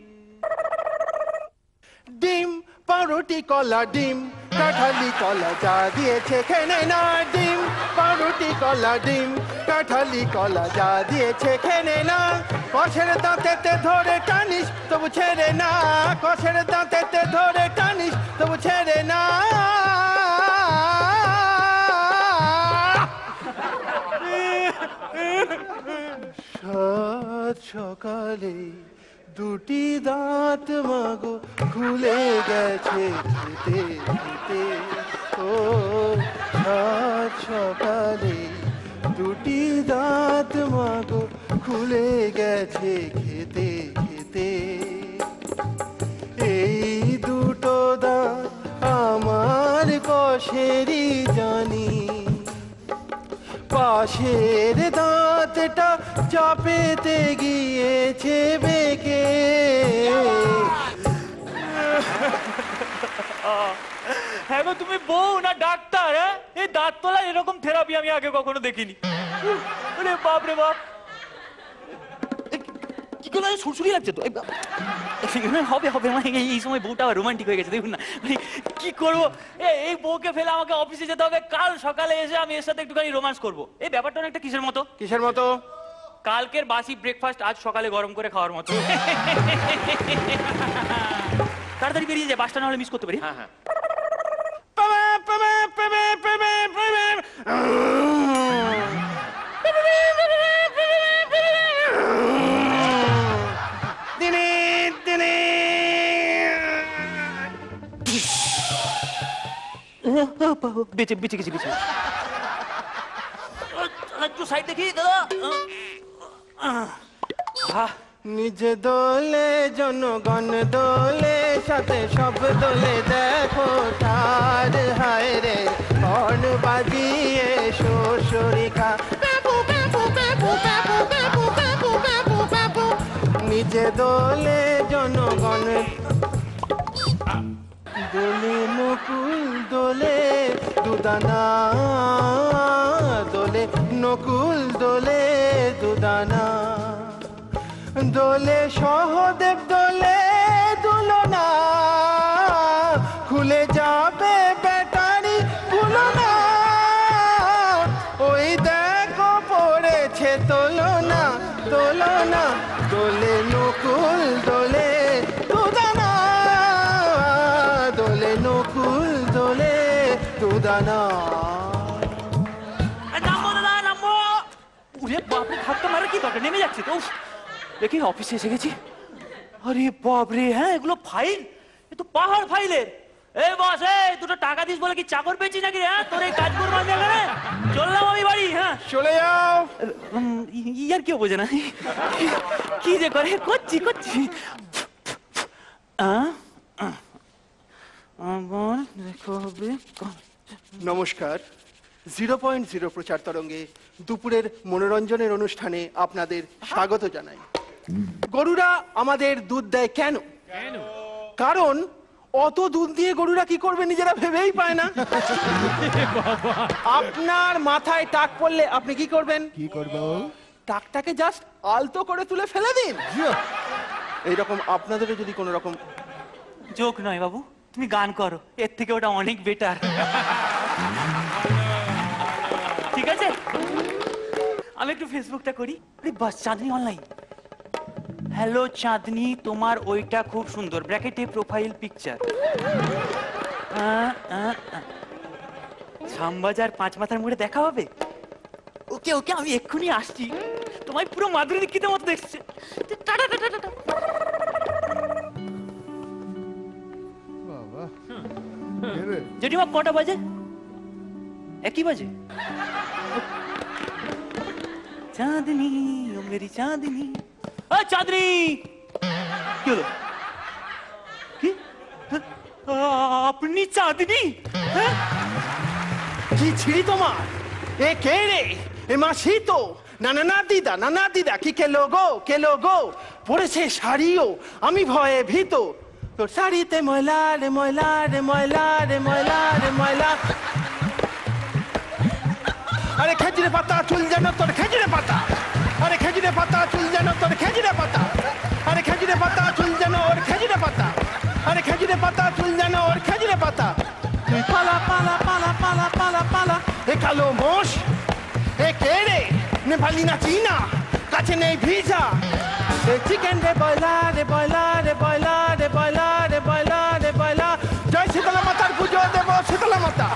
ডিম পাউরুটি কলা, ডিম কাঁঠালি কলা যা দিয়েছে খেনে না, ডিম পাউরুটি কলা, ডিম কাঁঠালি কলা যা দিয়েছে খেনে না। কষের দাঁতেতে ধরে টানিস তবু ছেড়ে না, কষের দাঁতেতে ধরে টানিস তবু ছেড়ে না। সাত সকালে দুটি দাঁত মাগো খুলে গেছে খেতে খেতে, ও সাত সকালে দুটি দাঁত মাগো খুলে গেছে খেতে খেতে। এই দুটো দাঁত আমার কষেরই জানি, পাশের দাঁতটা চাপেতে গিয়েছে বেঁকে। হ্যাঁ গো, তুমি বউ না ডাক্তার? হ্যাঁ, এই দাঁত তোলা এরকম থেরাপি আমি আগে কখনো দেখিনি। বাপ রে বাপ, কি করে সুরসুরি লাগছে তো হবে হবে মানে এই সময় বউটা রোমান্টিক হয়ে গেছে দেখুন না মানে কি করবো এই বউকে ফেলে আমাকে অফিসে যেতে হবে কাল সকালে এসে আমি এর সাথে একটুখানি রোমান্স করবো এই ব্যাপারটা অনেকটা কিসের মতো কিসের মতো? কালকের বাসি ব্রেকফাস্ট আজ সকালে গরম করে খাওয়ার মতো তাড়াতাড়ি বেরিয়ে যায় বাসটা না হলে মিস করতে পারি। হ্যাঁ হ্যাঁ বেঁচে বেঁচে গেছি বেঁচে একটু সাইড দেখি দাদা নিজে দোলে জনগণ দোলে সাথে সব দোলে দেখো তার হায় রে হর্ন বাজিয়ে শ্বশুরিকা নিজে দোলে জনগণ দোলে নকুল দোলে দুদানা দোলে নকুল দোলে দুদানা দোলে সহদেব দোলে দুলনা খুলে যাবে ব্যাটারি দুলনা ওই দেখো পড়েছে তোলনা তোলনা দোলে নকুল দোলে দুদানা দোলে নকুল দোলে দুদানা। নামবো দাদা নামবো উরে বাপরে ধাক্কা মারা কি দরকার নেমে যাচ্ছি তো দেখি অফিসে এসে গেছি আরে বাপরে হ্যাঁ এগুলো ফাইল এ তো পাহাড় ফাইলের এই বস এই দুটো টাকা দিস বলে কি চাকর পেয়েছি নাকি হ্যাঁ তোর এই কাজ করবো আমি এখানে চললাম আমি বাড়ি হ্যাঁ চলে যাও ইয়ার কেউ বোঝে না কি যে করে করছি করছি আমার দেখো হবে নমস্কার 0.0 প্রচার তরঙ্গে দুপুরের মনোরঞ্জনের অনুষ্ঠানে আপনাদের স্বাগত জানাই। গরুরা আমাদের দুধ দেয় কেন? কারণ অত দুধ দিয়ে গরুরা কি করবে নিজেরা ভেবেই পায় না। আপনার মাথায় টাক পড়লে আপনি কি করবেন? কি করবো? টাকটাকে জাস্ট আলতো করে তুলে ফেলে দিন। এইরকম আপনাদেরও যদি কোনো রকম জোক নয় বাবু তুমি গান করো এর থেকে ওটা অনেক বেটার ঠিক আছে আমি একটু ফেসবুকটা করি আরে বাস চাঁদনি অনলাইন হ্যালো চাঁদনি তোমার ওইটা খুব সুন্দর ব্র্যাকেটে প্রোফাইল পিকচার শ্যামবাজার 5 মাথার মোড়ে দেখা হবে ওকে ওকে আমি এক্ষুনি আসছি তোমায় পুরো মাধুরী দীক্ষিতের মতো দেখছে টাটা টাটা টাটা জেঠিমা কটা বাজে একই বাজে চাঁদনি ও মেরি চাঁদনি ও চাঁদনি কি হলো কি আপনি চাঁদনি কি ছিড়ি তোমার এ কে রে এ মাসি তো না না না দিদা কি কে লোগো পড়েছে শাড়িও আমি ভয়ে ভীত তোর শাড়িতে ময়লা রে ময়লা রে ময়লা রে ময়লা রে ময়লা আরে খেজুরে পাতা চুল যেন তোর খেজুরে পাতা আরে খেজুরে পাতা চুল যেন তোর খেজুরে পাতা আরে খেজুরে পাতা চুল যেন ওর খেজুরে পাতা আরে খেজুরে পাতা চুল যেন ওর খেজুরে পাতা তুই পালা পালা পালা পালা পালা পালা এ কালো মোষ এ কে রে নেপালি না চীনা কাছে নেই ভিসা এ চিকেন রে বয়লা রে বয়লা রে বয়লা রে বয়লা রে বয়লা রে বয়লা জয় শীতলা মাতার পুজো দেব শীতলা মাতা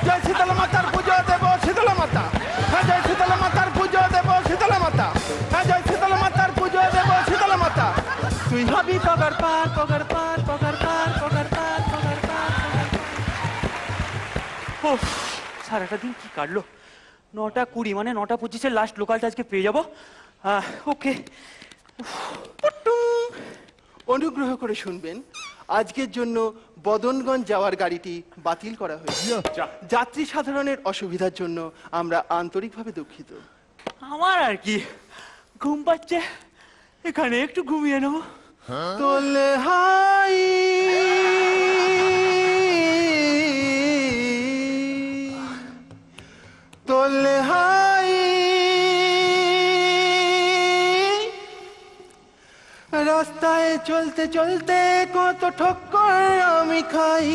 জয় শীতলা মাতার পুজো দেব শীতলা মাতা হ্যাঁ জয় শীতলা মাতার পুজো দেব শীতলা মাতা হ্যাঁ জয় শীতলা মাতার পুজো দেব শীতলা মাতা তুই হবি পগার পার পগার পার পগার পার পগার পার পগার পার ওহ সারাটা দিন কি কাটলো 9:20 মানে 9:25 লাস্ট লোকালটা আজকে পেয়ে যাবো ওকে অনুগ্রহ করে শুনবেন আজকের জন্য বদনগঞ্জ যাওয়ার গাড়িটি বাতিল করা হয়েছে যাত্রী সাধারণের অসুবিধার জন্য আমরা আন্তরিকভাবে দুঃখিত। আমার আর কি ঘুম পাচ্ছে এখানে একটু ঘুমিয়ে নেবো তোলে হাই তোলে হাই রাস্তায় চলতে চলতে কত ঠক্কর আমি খাই,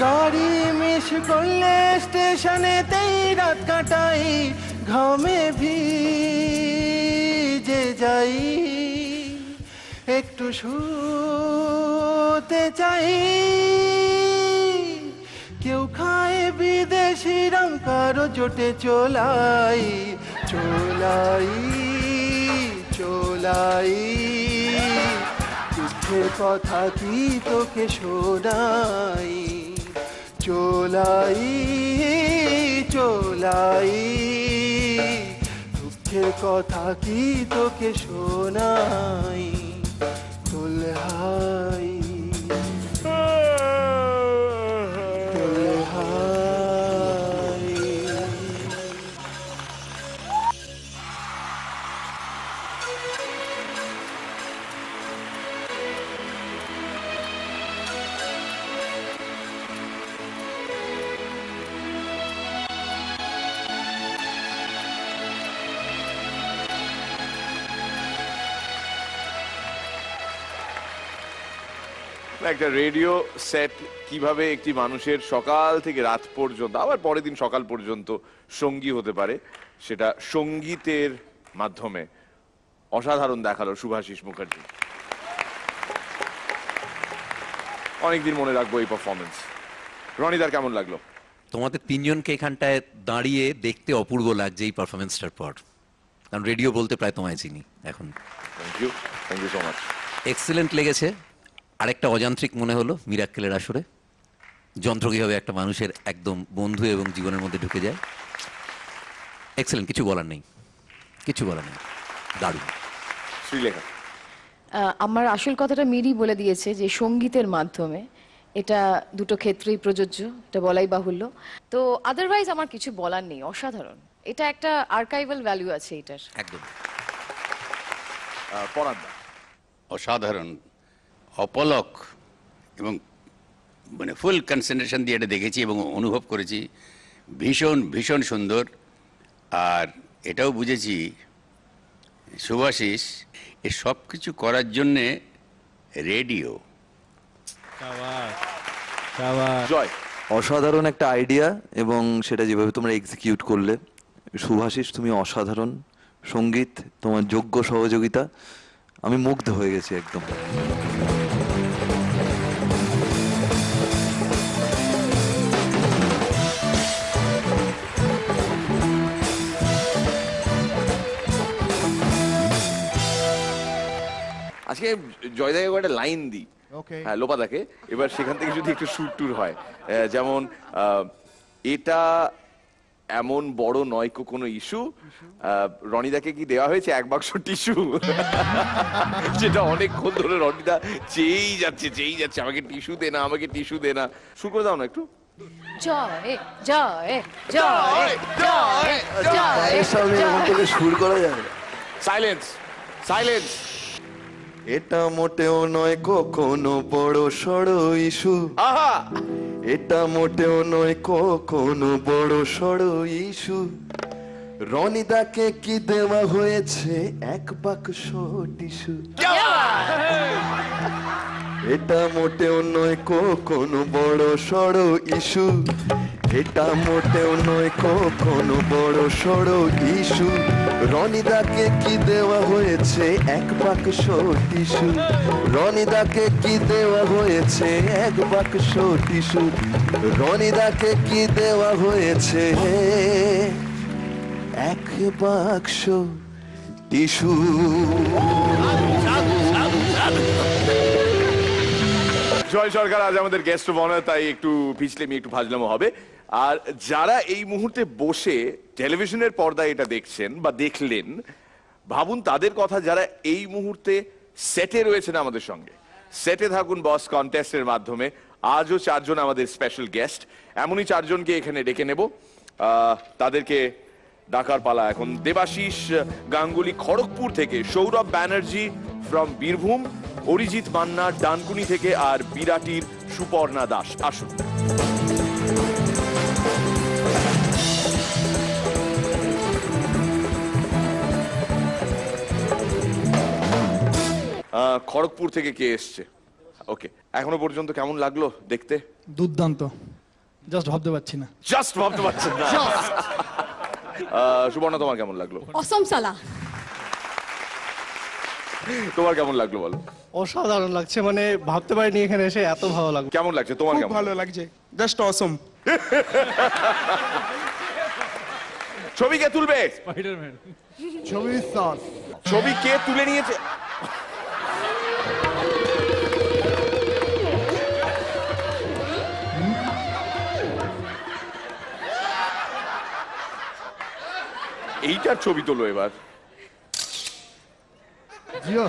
গাড়ি মিস করলে স্টেশনেতেই রাত কাটাই, ঘামে ভিজে যাই, একটু শুতে চাই। কেউ খায় বিদেশি রং, কারো জোটে চোলাই, চোলাই চোলাই। দুঃখের কথা কি তোকে শোনাই, চোলাই চোলাই। দুঃখের কথা কি তোকে শোনাই, তোলহাই তোলহাই। একটা রেডিও সেট কিভাবে একটি মানুষের সকাল থেকে রাত পর্যন্ত আবার পরের দিন সকাল পর্যন্ত সঙ্গী হতে পারে, সেটা সঙ্গীতের মাধ্যমে অসাধারণ দেখালো শুভাশিস মুখার্জি। অনেকদিন মনে রাখবো এই পারফরমেন্স। রনিদার কেমন লাগলো? তোমাদের তিনজনকে এখানটায় দাঁড়িয়ে দেখতে অপূর্ব লাগছে এই পারফরমেন্সটার পর, কারণ রেডিও বলতে প্রায় তোমায় চিনি এখন। Thank you so much. Excellent লেগেছে। আরেকটা অযান্ত্রিক মনে হলো মিরাক্কেলের আসরে, যন্ত্র কিভাবে একটা মানুষের একদম বন্ধু এবং জীবনের মধ্যে ঢুকে যায়। এক্সেলেন্ট, কিছু বলার নেই, কিছু বলার নেই, দারুণ। শ্রীলেখা? আমার আসল কথাটা মিরি বলে দিয়েছে যে সঙ্গীতের মাধ্যমে, এটা দুটো ক্ষেত্রেই প্রযোজ্য, এটা বলাই বাহুল্য। তো আদারওয়াইজ আমার কিছু বলার নেই, অসাধারণ। এটা একটা আর্কাইভাল ভ্যালু আছে এটার। একদম। পরান্দা? অসাধারণ, অপলক এবং মানে ফুল কনসেন্ট্রেশন দিয়ে এটা দেখেছি এবং অনুভব করেছি, ভীষণ ভীষণ সুন্দর। আর এটাও বুঝেছি শুভাশিস এ সব কিছু করার জন্যে রেডিও। জয়? অসাধারণ একটা আইডিয়া এবং সেটা যেভাবে তোমরা এক্সিকিউট করলে। শুভাশিস, তুমি অসাধারণ। সঙ্গীত, তোমার যোগ্য সহযোগিতা, আমি মুগ্ধ হয়ে গেছি একদম। আজকে জয়দাকে একটা লাইন দিই, হ্যাঁ লোপাদাকে, এবার সেখান থেকে যদি একটু সুর টুর হয়, যেমন এটা এমন বড় নয় কোনো ইস্যু, রনিদাকে কি দেওয়া হয়েছে এক বাক্স টিস্যু? যেটা অনেকক্ষণ ধরে রনিদা চেয়েই যাচ্ছে আমাকে টিস্যু দে না, আমাকে টিস্যু দে না। শুরু করে দাও না একটু। জয় জয় জয় জয় জয়। সুর করা যাবে? Silence silence. এটা মোটেও নয় কখনো বড় সড় ইস্যু, আহা, এটা মোটেও নয় কখনো বড় সড় ইস্যু। রনিদাকে কি দেওয়া হয়েছে এক বাক্স টিস্যু? এটা মোটেও নয় কখনো বড় সড় ইস্যু, এটা মোটেও নয় কখনো বড় সড় ইস্যু। রনিদাকে কি দেওয়া হয়েছে এক বাক্স টিস্যু, রনিদাকে কি দেওয়া হয়েছে এক বাক্স টিস্যু, রনিদাকে কি দেওয়া হয়েছে এক বাক্স টিস্যু। জয় সরকার আজ আমাদের গেস্ট অফ অনার, তাই একটু পিছলেমি একটু ভাজলামও হবে। আর যারা এই মুহূর্তে বসে টেলিভিশনের পর্দায় এটা দেখছেন বা দেখলেন, ভাবুন তাদের কথা যারা এই মুহূর্তে সেটে রয়েছেন আমাদের সঙ্গে। সেটে থাকুন বস কন্টেস্টের মাধ্যমে। আজও চারজন আমাদের স্পেশাল গেস্ট, এমনই চারজনকে এখানে ডেকে নেব। তাদেরকে ডাকার পালা এখন। দেবাশিস গাঙ্গুলি খড়গপুর থেকে, সৌরভ ব্যানার্জি ফ্রম বীরভূম, অরিজিৎ মান্না ডানকুনি থেকে, আর বিরাটির সুপর্ণা দাস। আসুন। খড়গপুর থেকে কে এসছে? ওকে, এখনো পর্যন্ত কেমন লাগলো দেখতে? দুর্দান্ত, জাস্ট ভাবতে পারছি না। জাস্ট ভাবতে পারছেন না? সুবর্ণা, তোমার কেমন লাগলো? অসম সালা। তোমার কেমন লাগলো বলো? অসাধারণ লাগছে, মানে ভাবতে পারিনি এখানে এসে এত ভালো লাগবে। কেমন লাগছে তোমার? কেমন ভালো লাগছে, জাস্ট অসম। ছবি কে তুলবে? ছবি ছবি কে তুলে নিয়েছে? এইটার ছবি তোলো এবার। জিও,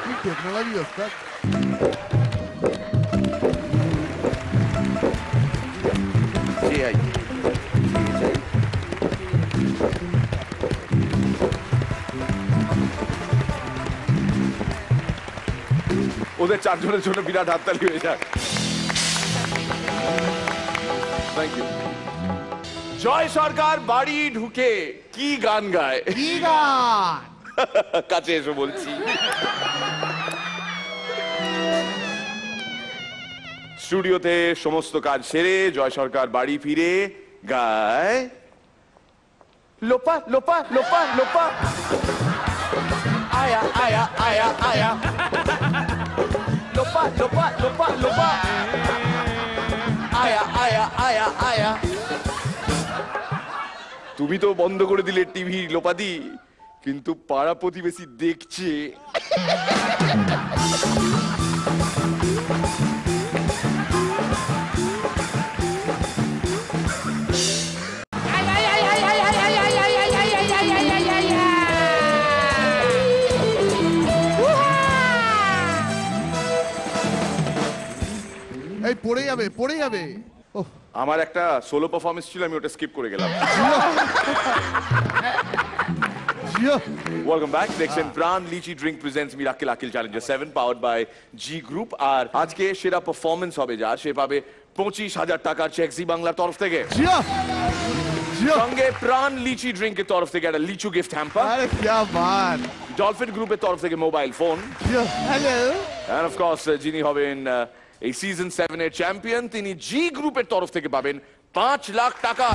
কি টেকনোলজি ওস্তাদ। JI ওদের চারজনের জন্য বিরাট হাততালি হয়ে যাক। Thank you. জয় সরকার বাড়ি ঢুকে কি গান গায়? কি গান? কাছে এসো বলছি। স্টুডিওতে সমস্ত কাজ সেরে জয় সরকার বাড়ি ফিরে গায় লোপা লোপা লোপা লোপা আয়া আয়া আয়া আয়া লোপা লোপা লোপা লোপা আয়া আয়া আয়া আয়া। তুমি তো বন্ধ করে দিলে টিভি লোপাদি, কিন্তু পাড়া প্রতিবেশী দেখছে। এই পড়ে যাবে, পড়ে যাবে। আমার একটা সোলো পারফরমেন্স ছিল, আমি ওটা স্কিপ করে গেলাম। Welcome back. দেখছেন Pran litchi drink presents Mirakkel Aqil challenger 7 powered by Zee group. আর আজকে সেরা পারফরমেন্স হবে যার, সে পাবে 25,000 টাকার চেক জি বাংলার তরফ থেকে। সঙ্গে প্রাণ লিচি ড্রিঙ্কের তরফ থেকে একটা লিচু গিফট হ্যাম্পার। আরে কি বাত। ডলফিন গ্রুপের তরফ থেকে mobile phone. Hello. And of course যিনি হবেন এই সিজন 7 এর চ্যাম্পিয়ন, তিনি জি গ্রুপের তরফ থেকে পাবেন 5 লাখ টাকা।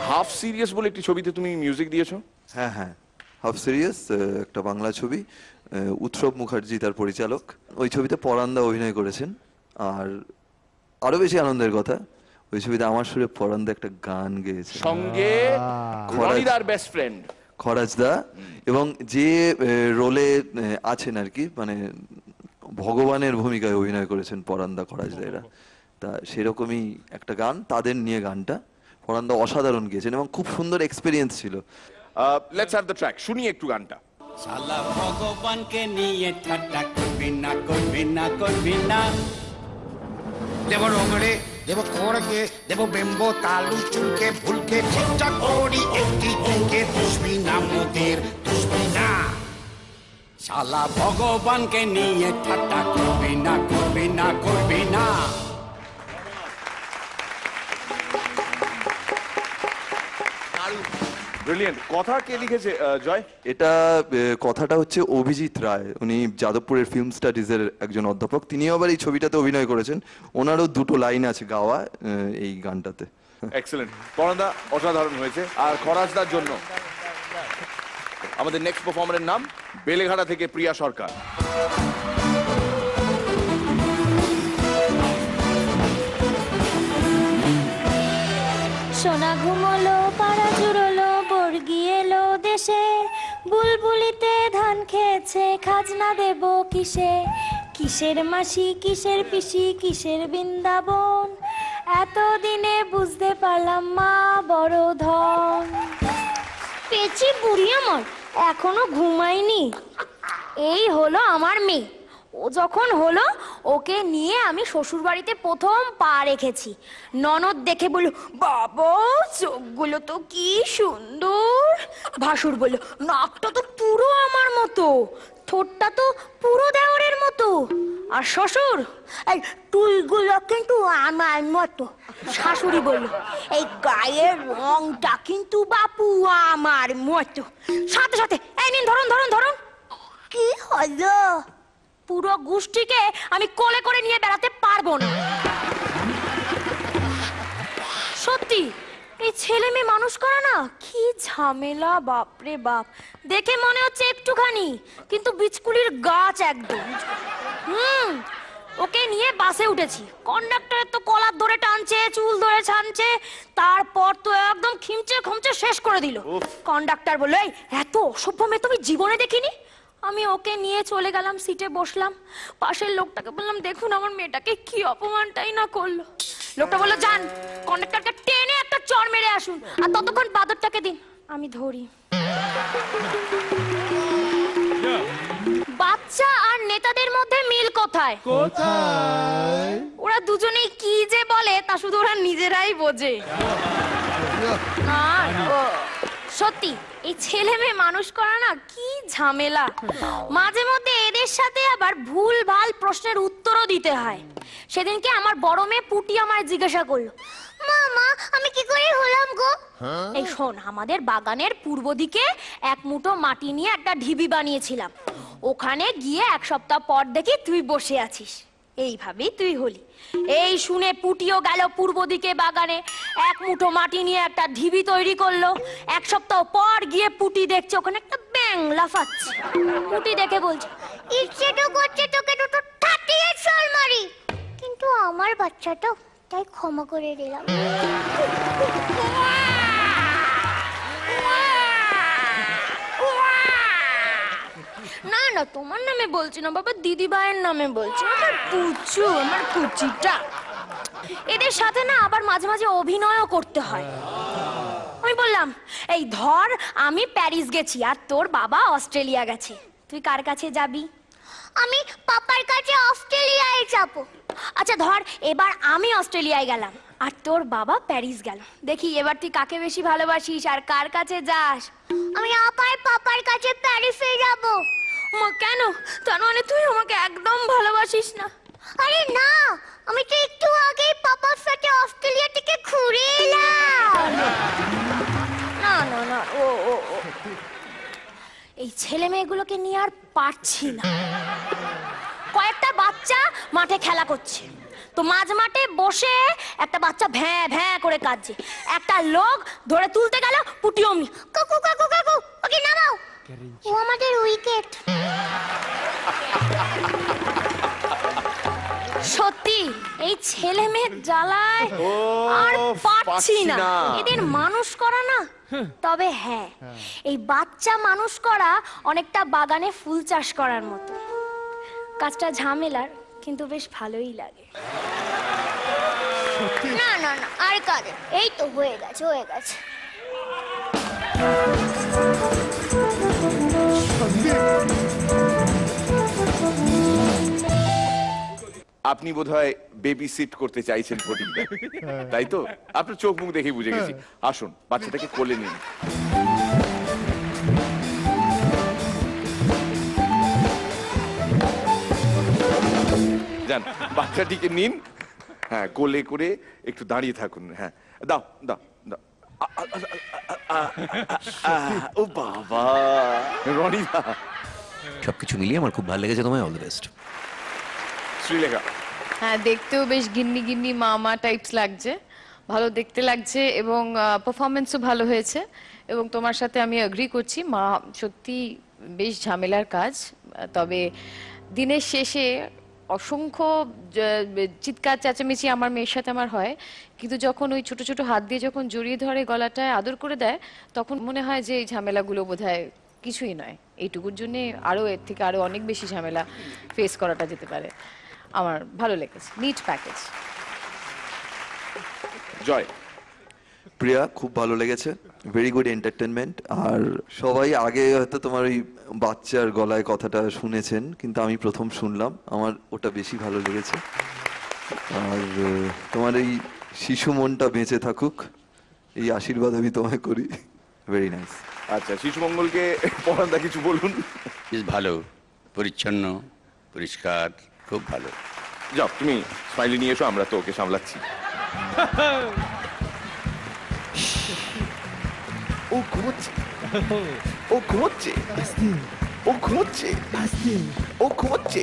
হাফ সিরিয়াস বলে একটি ছবিতে তুমি মিউজিক দিয়েছো? হ্যাঁ হ্যাঁ, হাফ সিরিয়াস, একটা বাংলা ছবি, উৎসব মুখার্জি তার পরিচালক। ওই ছবিতে পরান্দা অভিনয় করেছেন। আর আরো বেশি আনন্দের কথা, ওই ছবিতে আমার সুরে পরান্দা একটা গান গেয়েছে, সঙ্গে রনিদার বেস্ট ফ্রেন্ড খরাজদা। এবং যে রোলে আছেন আর কি, মানে ভগবানের ভূমিকায় অভিনয় করেছেন পরান্দা খরাজদা এরা। তা সেরকমই একটা গান, তাদের নিয়ে গানটা। পরান্দা অসাধারণ গেয়েছেন এবং খুব সুন্দর এক্সপেরিয়েন্স ছিল। লেটস হ্যাভ দ্য ট্র্যাক, শুনি একটু গানটা। শালা ভগবানকে নিয়ে ঠাট্টা করবি না, করবি না, করবি না। দেব রগড়ে, দেব খড়গে, দেব বেম্বো তালু চুলকে ভুলকে ঠিকঠাক করি একটি চুলকে দুষবি না মোদের, দুষবি না। শালা ভগবানকে নিয়ে ঠাট্টা করবি না, করবি না, করবি না। ব্রিলিয়েন্ট। কথা কে লিখেছে জয়? এটা কথাটা হচ্ছে অভিজিৎ রায়, উনি যাদবপুরের ফিল্ম স্টাডিজের একজন অধ্যাপক। তিনিও আবার এই ছবিটাতে অভিনয় করেছেন। ওনারও 2টো লাইন আছে গাওয়া এই গানটাতে। এক্সেলেন্ট। পরান্দা অসাধারণ হয়েছে। আর খরাজদার জন্য আমাদের নেক্সট পারফর্মারের নাম বেলেঘাটা থেকে প্রিয়া সরকার। সোনা ঘুমলো, পাড়া জুড়লো, বর্গি এলো দেশে, বুলবুলিতে ধান খেয়েছে, খাজনা দেব কিসে? কিসের মাসি, কিসের পিসি, কিসের বৃন্দাবন, এতদিনে বুঝতে পারলাম মা বড় ধন। পেয়েছি বুড়ি আমার, এখনো ঘুমাইনি। এই হলো আমার মেয়ে। ও যখন হলো, ওকে নিয়ে আমি শ্বশুর বাড়িতে প্রথম পা রেখেছি। ননদ দেখে বলল, বাবা চোখগুলো তো কি সুন্দর। ভাসুর বলল, নাকটা তো পুরো আমার মতো, ঠোঁটটা তো পুরো দেওরের মতো। আর শ্বশুর, এই টুলগুলো কিন্তু আমার মতো। শাশুড়ি বলল, এই গায়ের রংটা কিন্তু বাপু আমার মতো। সাথে সাথে, এই নিন ধরুন ধরুন ধরুন। পুরো গোষ্ঠীকে আমি কোলে করে নিয়ে বেড়াতে পারবো না। সত্যি এই ছেলে মেয়ে মানুষ করা না কি ঝামেলা, বাপরে বাপ। দেখে মনে হচ্ছে একটুখানি, কিন্তু বিচকুলির গাছ একদম। ওকে নিয়ে বাসে উঠেছি, কন্ডাক্টরের তো কলার ধরে টানছে, চুল ধরে ছানছে, তারপর তো একদম খিমচে খমচে শেষ করে দিল। কন্ডাক্টর বলল, এই এত অসভ্য মেয়ে তুমি জীবনে দেখিনি। আমি ওকে নিয়ে চলে গেলাম, সিটে বসলাম। পাশের লোকটাকে বললাম, দেখুন আমার মেয়েটাকে কি অপমানটাই না করলো। লোকটা বললো, যান কন্ডাক্টরকে টেনে একটা চড় মেরে আসুন, আর ততক্ষণ বাদরটাকে দিন আমি ধরি। বাচ্চা আর নেতাদের মধ্যে মিল কোথায়? কোথায়? ওরা দুজনেই কি যে বলে তা শুধু ওরা নিজেরাই বোঝে। আর সত্যি এই ছেলে মেয়ে মানুষ করা না কি ঝামেলা। মাঝে মধ্যে এদের সাথে আবার ভুল ভাল প্রশ্নের উত্তরও দিতে হয়। সেদিনকে আমার বড় মেয়ে পুটি আমায় জিজ্ঞাসা করলো, মামা আমি কি করে হলাম গো? এই শোন, আমাদের বাগানের পূর্ব দিকে এক মুঠো মাটি নিয়ে একটা ঢিবি বানিয়েছিলাম। ওখানে গিয়ে এক সপ্তাহ পর দেখি তুই বসে আছিস, এইভাবেই তুই হলি। এই শুনে পুটিও গেল পূর্ব দিকে বাগানে, এক মুঠো মাটি নিয়ে একটা ঢিবি তৈরি করলো। এক সপ্তাহ পর গিয়ে পুটি দেখছে ওখানে একটা ব্যাঙ লাফাচ্ছে। পুটি দেখে বলছে, ইচ্ছে তো করছে তোকে দুটো ঠাটিয়ে চল মারি, কিন্তু আমার বাচ্চাটা, তাই ক্ষমা করে দিলাম। না না, তোমার নামে বলছি না বাবা, দিদি ভাইয়ের নামে বলছি। আমার পুচু, আমার পুচিটা। এদের সাথে না আবার মাঝে মাঝে অভিনয়ও করতে হয়। আমি বললাম, এই ধর আমি প্যারিস গেছি আর তোর বাবা অস্ট্রেলিয়া গেছে, তুই কার কাছে যাবি? আমি পাপার কাছে অস্ট্রেলিয়ায় যাব। আচ্ছা ধর এবার আমি অস্ট্রেলিয়ায় গেলাম আর তোর বাবা প্যারিস গেল, দেখি এবার তুই কাকে বেশি ভালোবাসিস আর কার কাছে যাস? আমি আবার পাপার কাছে প্যারিসে যাব। মা কেন? তার মানে তুই আমাকে একদম ভালোবাসিস না? আরে না, আমি তো একটু আগেই পাপার সাথে অস্ট্রেলিয়া থেকে ঘুরে এলাম। না না না, ও ও ও এই ছেলে মেয়েগুলোকে নিয়ে আর পারছি না। কয়েকটা বাচ্চা মাঠে খেলা করছে, তো মাঝ মাঠে বসে একটা বাচ্চা ভ্যাঁ ভ্যাঁ করে কাঁদছে। একটা লোক ধরে তুলতে গেল, পুটি অমনি, কাকু কাকু কাকু ওকে নামাও, ও আমাদের উইকেট। সত্যি এই ছেলে মেয়ের জ্বালায় আর পারছি না, এদের মানুষ করা না। তবে হ্যাঁ, এই বাচ্চা মানুষ করা অনেকটা বাগানে ফুল চাষ করার মতো। কাজটা ঝামেলার, কিন্তু বেশ ভালোই লাগে। না না না, আর কাজ, এই তো হয়ে গেছে হয়ে গেছে। আপনি বোধহয় বেবি সিট করতে চাইছেন ফটিকদা, তাই তো? আপনার চোখ মুখ দেখে বুঝে গেছি। আসুন বাচ্চাটাকে কোলে নিন। যান বাচ্চাটিকে নিন, হ্যাঁ কোলে করে একটু দাঁড়িয়ে থাকুন। হ্যাঁ দাও দাও দাও। ও বাবা, রনিদা সবকিছু মিলিয়ে আমার খুব ভালো লেগেছে। তোমায় অল দ্য বেস্ট। শ্রীলেখা, হ্যাঁ দেখতেও বেশ গিন্নি গিন্নি মামা টাইপস লাগছে, ভালো দেখতে লাগছে এবং পারফরমেন্সও ভালো হয়েছে। এবং তোমার সাথে আমি এগ্রি করছি, মা সত্যি বেশ ঝামেলার কাজ। তবে দিনের শেষে অসংখ্য চিৎকার চেঁচামেচি আমার মেয়ের সাথে আমার হয়, কিন্তু যখন ওই ছোট ছোট হাত দিয়ে যখন জড়িয়ে ধরে গলাটায় আদর করে দেয়, তখন মনে হয় যে এই ঝামেলাগুলো বোধহয় কিছুই নয়। এইটুকুর জন্য আরও এর থেকে আরও অনেক বেশি ঝামেলা ফেস করাটা যেতে পারে। আমার ভালো লেগেছে, নিট প্যাকেজ। জয়। প্রিয়া, খুব ভালো লেগেছে, ভেরি গুড এন্টারটেনমেন্ট। আর সবাই আগে হয়তো তোমার ওই বাচ্চার গলায় কথাটা শুনেছেন, কিন্তু আমি প্রথম শুনলাম, আমার ওটা বেশি ভালো লেগেছে। আর তোমার এই শিশু মনটা বেঁচে থাকুক, এই আশীর্বাদ আমি তোমায় করি। Very nice. আচ্ছা শিশু মঙ্গলকে পড়ানদা কিছু বলুন। বেশ ভালো, পরিচ্ছন্ন, পরিষ্কার, খুব ভালো। যাও তুমি স্মাইলি নিয়ে এসো, আমরা তো ওকে সামলাচ্ছি। ও ঘুমোচ্ছে, ও ঘুমোচ্ছে। ও ঘুমোচ্ছে ও ঘুমোচ্ছে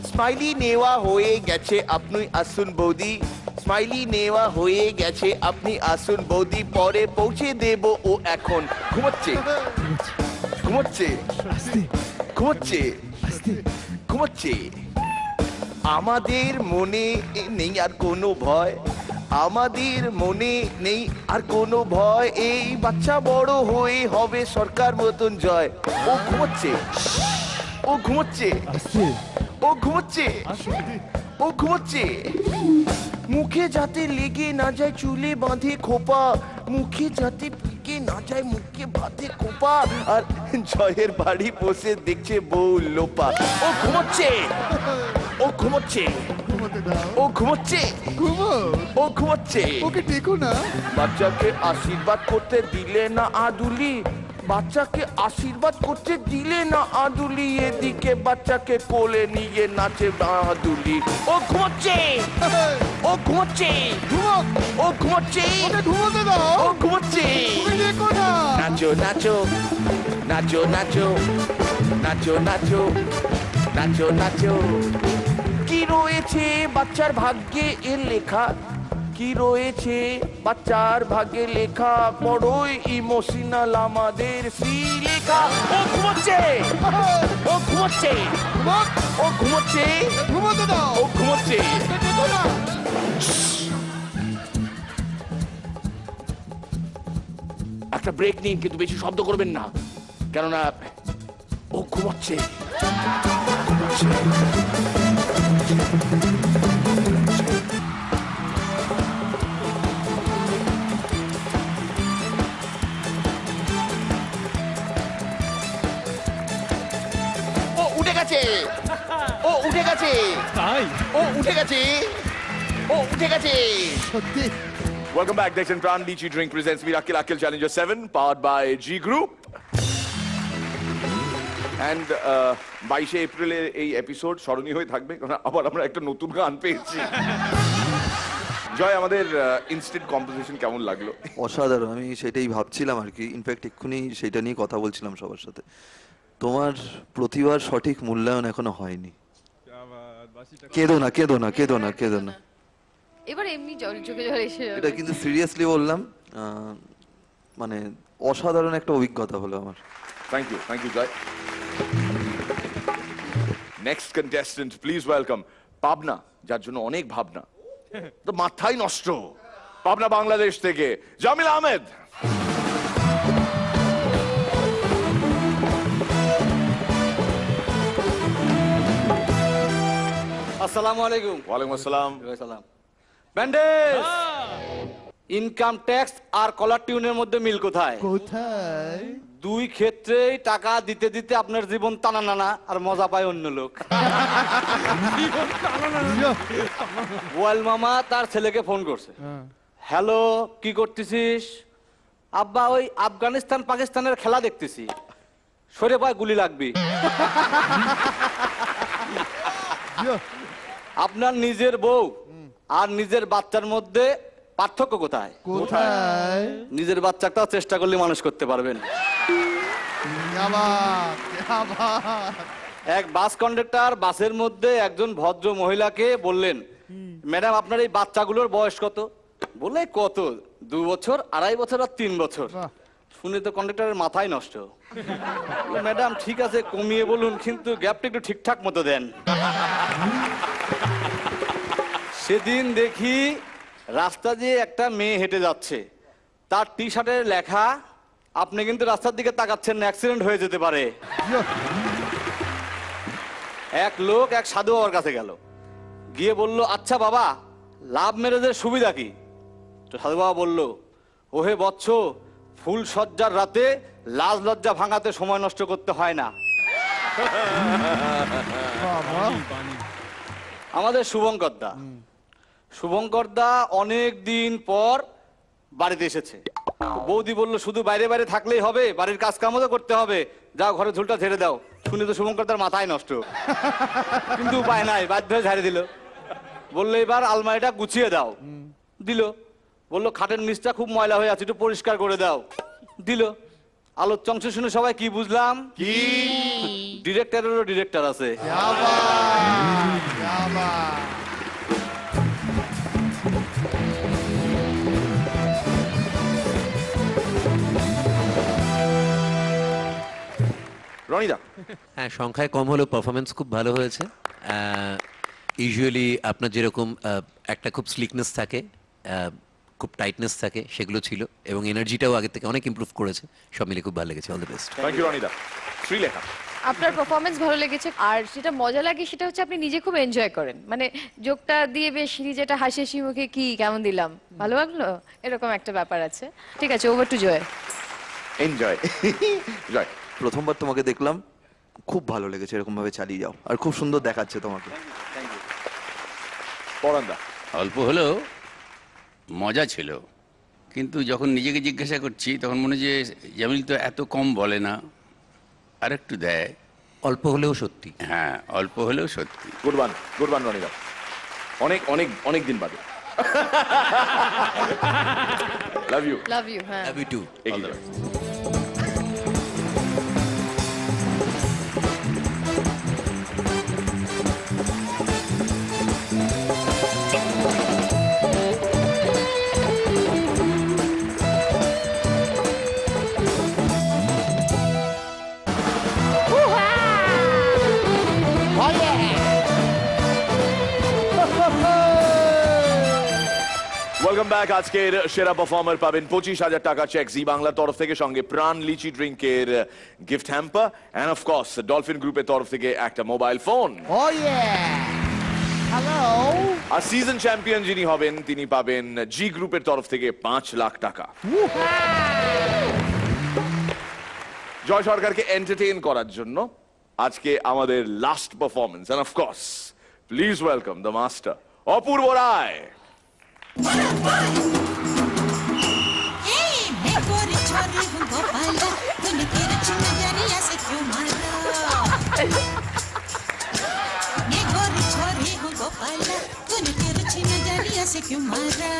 স্মাইলি নেওয়া হয়ে গেছে, আপনি আসুন বৌদি। স্মাইলি নেওয়া হয়ে গেছে, আপনি আসুন বৌদি, পরে পৌঁছে দেব ও এখন ঘুমোচ্ছে ঘুমোচ্ছে ঘুমোচ্ছে ঘুমোচ্ছে। আমাদের মনে নেই আর কোনো ভয়, আমাদের মনে নেই আর কোনো ভয়, এই বাচ্চা বড় হয়ে হবে সরকার মতন জয়। ও ঘুমোচ্ছে ও ঘুমোচ্ছে ও ঘুমোচ্ছে ও ঘুমোচ্ছে। মুখে যাতে লেগে না যায় চুলে বাঁধে খোপা, মুখে যাতে লেগে না যায় মুখে বাঁধে খোপা, আর জয়ের বাড়ি বসে দেখছে বউ লোপা। ও ঘুমোচ্ছে ও ঘুমোচ্ছে ও ঘুমোচ্ছে ও ঘুমোচ্ছে। ওকে দেখো না। বাচ্চাকে আশীর্বাদ করতে দিলে না আদুলি, বাচ্চাকে আশীর্বাদ করতে দিলে না আদুলি, এদিকে বাচ্চাকে কোলে নিয়ে নাচে আদুলি। ও ঘুমোচ্ছে ও ঘুমোচ্ছে ও ঘুমোচ্ছে ঘুমোতে দাও। ও ঘুমোচ্ছে নাচো নাচো নাচো নাচো নাচো নাচো নাচো নাচো। কি রয়েছে বাচ্চার ভাগ্যে এর লেখা, কি রয়েছে বাচ্চার ভাগ্যে লেখা, বড়ই ইমোশনাল আমাদের শ্রীলেখা। ও ঘুমোচ্ছে ও ঘুমোচ্ছে ও ঘুমোচ্ছে ঘুমোতে দাও। ও ঘুমোচ্ছে। একটা ব্রেক নিন, কিন্তু বেশি শব্দ করবেন না, কেননা ও ঘুমোচ্ছে ঘুমোচ্ছে। ও উঠে গেছে ও উঠে গেছে তাই ও উঠে গেছে ও উঠে গেছে সত্যি। Welcome back. Dex and Pran Lychee Drink presents Miracle Akil Challenger 7, powered by G Group. And 22 এপ্রিলের এই এপিসোড স্মরণীয় হয়ে থাকবে, কারণ আবার আমরা একটা নতুন গান পেয়েছি। জয়, আমাদের ইনস্ট্যান্ট কম্পোজিশন কেমন লাগলো? অসাধারণ, আমি সেটাই ভাবছিলাম আর কি। ইনফ্যাক্ট এক্ষুনি সেটা নিয়ে কথা বলছিলাম সবার সাথে। তোমার প্রতিভার সঠিক মূল্যায়ন এখনো হয়নি। কেঁদো না কেঁদো না কেঁদো না কেঁদো না। এবার এমনি চোখে জল এসে যাবে। এটা কিন্তু সিরিয়াসলি বললাম, মানে অসাধারণ একটা অভিজ্ঞতা হলো আমার। Thank you Joy. Next contestant please welcome Pabna, যার জন্য অনেক ভাবনা, তো মাথাই নষ্ট। পাবনা বাংলাদেশ থেকে জামিল আহমেদ। আসসালামু আলাইকুম। ওয়ালাইকুম আসসালাম। ব্যান্ডেজ, ইনকাম ট্যাক্স আর কলার টিউনের মধ্যে মিল কোথায়? কোথায়? দুই ক্ষেত্রেই টাকা দিতে দিতে আপনার জীবন টানা নানা আর মজা পায় অন্য লোক। গোয়াল মামা তার ছেলেকে ফোন করছে, হ্যালো কি করতেছিস? আব্বা ওই আফগানিস্তান পাকিস্তানের খেলা দেখতেছি। সরে পায় গুলি লাগবে। আপনার নিজের বউ আর নিজের বাচ্চার মধ্যে পার্থক্য কোথায়? কোথায়? নিজের বাচ্চাটাও চেষ্টা করলে মানুষ করতে পারবেন। এক বাস কন্ডাক্টর বাসের মধ্যে একজন ভদ্র মহিলাকে বললেন, ম্যাডাম আপনার এই বাচ্চাগুলোর বয়স কত? বলে কত? 2 বছর, 2.5 বছর আর 3 বছর। শুনে তো কন্ডাক্টরের মাথায় নষ্ট। ম্যাডাম ঠিক আছে কমিয়ে বলুন, কিন্তু গ্যাপটা একটু ঠিকঠাক মতো দেন। সেদিন দেখি রাস্তা দিয়ে একটা মেয়ে হেঁটে যাচ্ছে, তার টি শার্টের লেখা, আপনি কিন্তু রাস্তার দিকে তাকাচ্ছেন না, অ্যাক্সিডেন্ট হয়ে যেতে পারে। এক লোক এক সাধু বাবার কাছে গেল, গিয়ে বলল, আচ্ছা বাবা লাভ ম্যারেজের সুবিধা কি? তো সাধু বাবা বলল, ওহে বৎস, ফুল সজ্জার রাতে লাজ লজ্জা ভাঙাতে সময় নষ্ট করতে হয় না। আমাদের শুভঙ্কর দা অনেক দিন পর বাড়িতে এসেছে। বৌদি বলল, শুধু বাইরে বাইরে থাকলেই হবে, বাড়ির কাজ কামও তো করতে হবে, যাও ঘরে ঝুলটা ঝেড়ে দাও। শুনে তো শুভঙ্কর দার মাথায় নষ্ট, কিন্তু উপায় নাই, বাধ্য হয়ে ঝাড়ে দিল। বললো এবার আলমারিটা গুছিয়ে দাও, দিল। বললো খাটের নিচটা খুব ময়লা হয়ে আছে, একটু পরিষ্কার করে দাও, দিল। আলোচ্য অংশ শুনে সবাই কি বুঝলাম? কি? ডিরেক্টরেরও ডিরেক্টর আছে। রনিদা, হ্যাঁ সংখ্যায় কম হলেও পারফরমেন্স খুব ভালো হয়েছে। ইউজুয়ালি আপনার যেরকম একটা খুব স্লিকনেস থাকে, খুব টাইটনেস থাকে, সেগুলো ছিল এবং এনার্জিটাও আগের থেকে অনেক ইমপ্রুভ করেছে। সব মিলে খুব ভালো লেগেছে। All the best. Thank you রনিদা। শ্রীলেখা, আপনার পারফরমেন্স ভালো লেগেছে, আর যেটা মজা লাগে সেটা হচ্ছে আপনি নিজে খুব এনজয় করেন, মানে জোকটা দিয়ে বেশ নিজেটা হাসি হাসি মুখে কি কেমন দিলাম, ভালো লাগলো, এরকম একটা ব্যাপার আছে। ঠিক আছে, ওভার টু জয়। এনজয়। জয়, প্রথমবার তোমাকে দেখলাম, খুব ভালো লেগেছে, এরকম ভাবে চালিয়ে যাও, আর খুব সুন্দর দেখাচ্ছে তোমাকে। পরান্দা, অল্প হলেও মজা ছিল, কিন্তু যখন নিজেকে জিজ্ঞাসা করছি তখন মনে হয় যে জামিল তো এত কম বলে না, আর একটু দেয়। অল্প হলেও সত্যি। হ্যাঁ, অল্প হলেও সত্যি। গুড ওয়ান রনিদা। অনেক অনেক অনেক দিন বাদে। Love you. Love you. হ্যাঁ, love you too. Welcome back. আজকের সেরা পারফর্মার পাবেন 25,000 টাকা চেক জি বাংলার তরফ থেকে, সঙ্গে প্রাণ লিচি ড্রিঙ্কের gift hamper and of course Dolphin গ্রুপের তরফ থেকে একটা মোবাইল ফোন। আর সিজন চ্যাম্পিয়ন যিনি হবেন তিনি পাবেন জি গ্রুপের তরফ থেকে 5 লাখ টাকা। জয় সরকারকে এন্টারটেইন করার জন্য আজকে আমাদের last performance and of course please welcome the master Apurba Roy. से क्यों मारा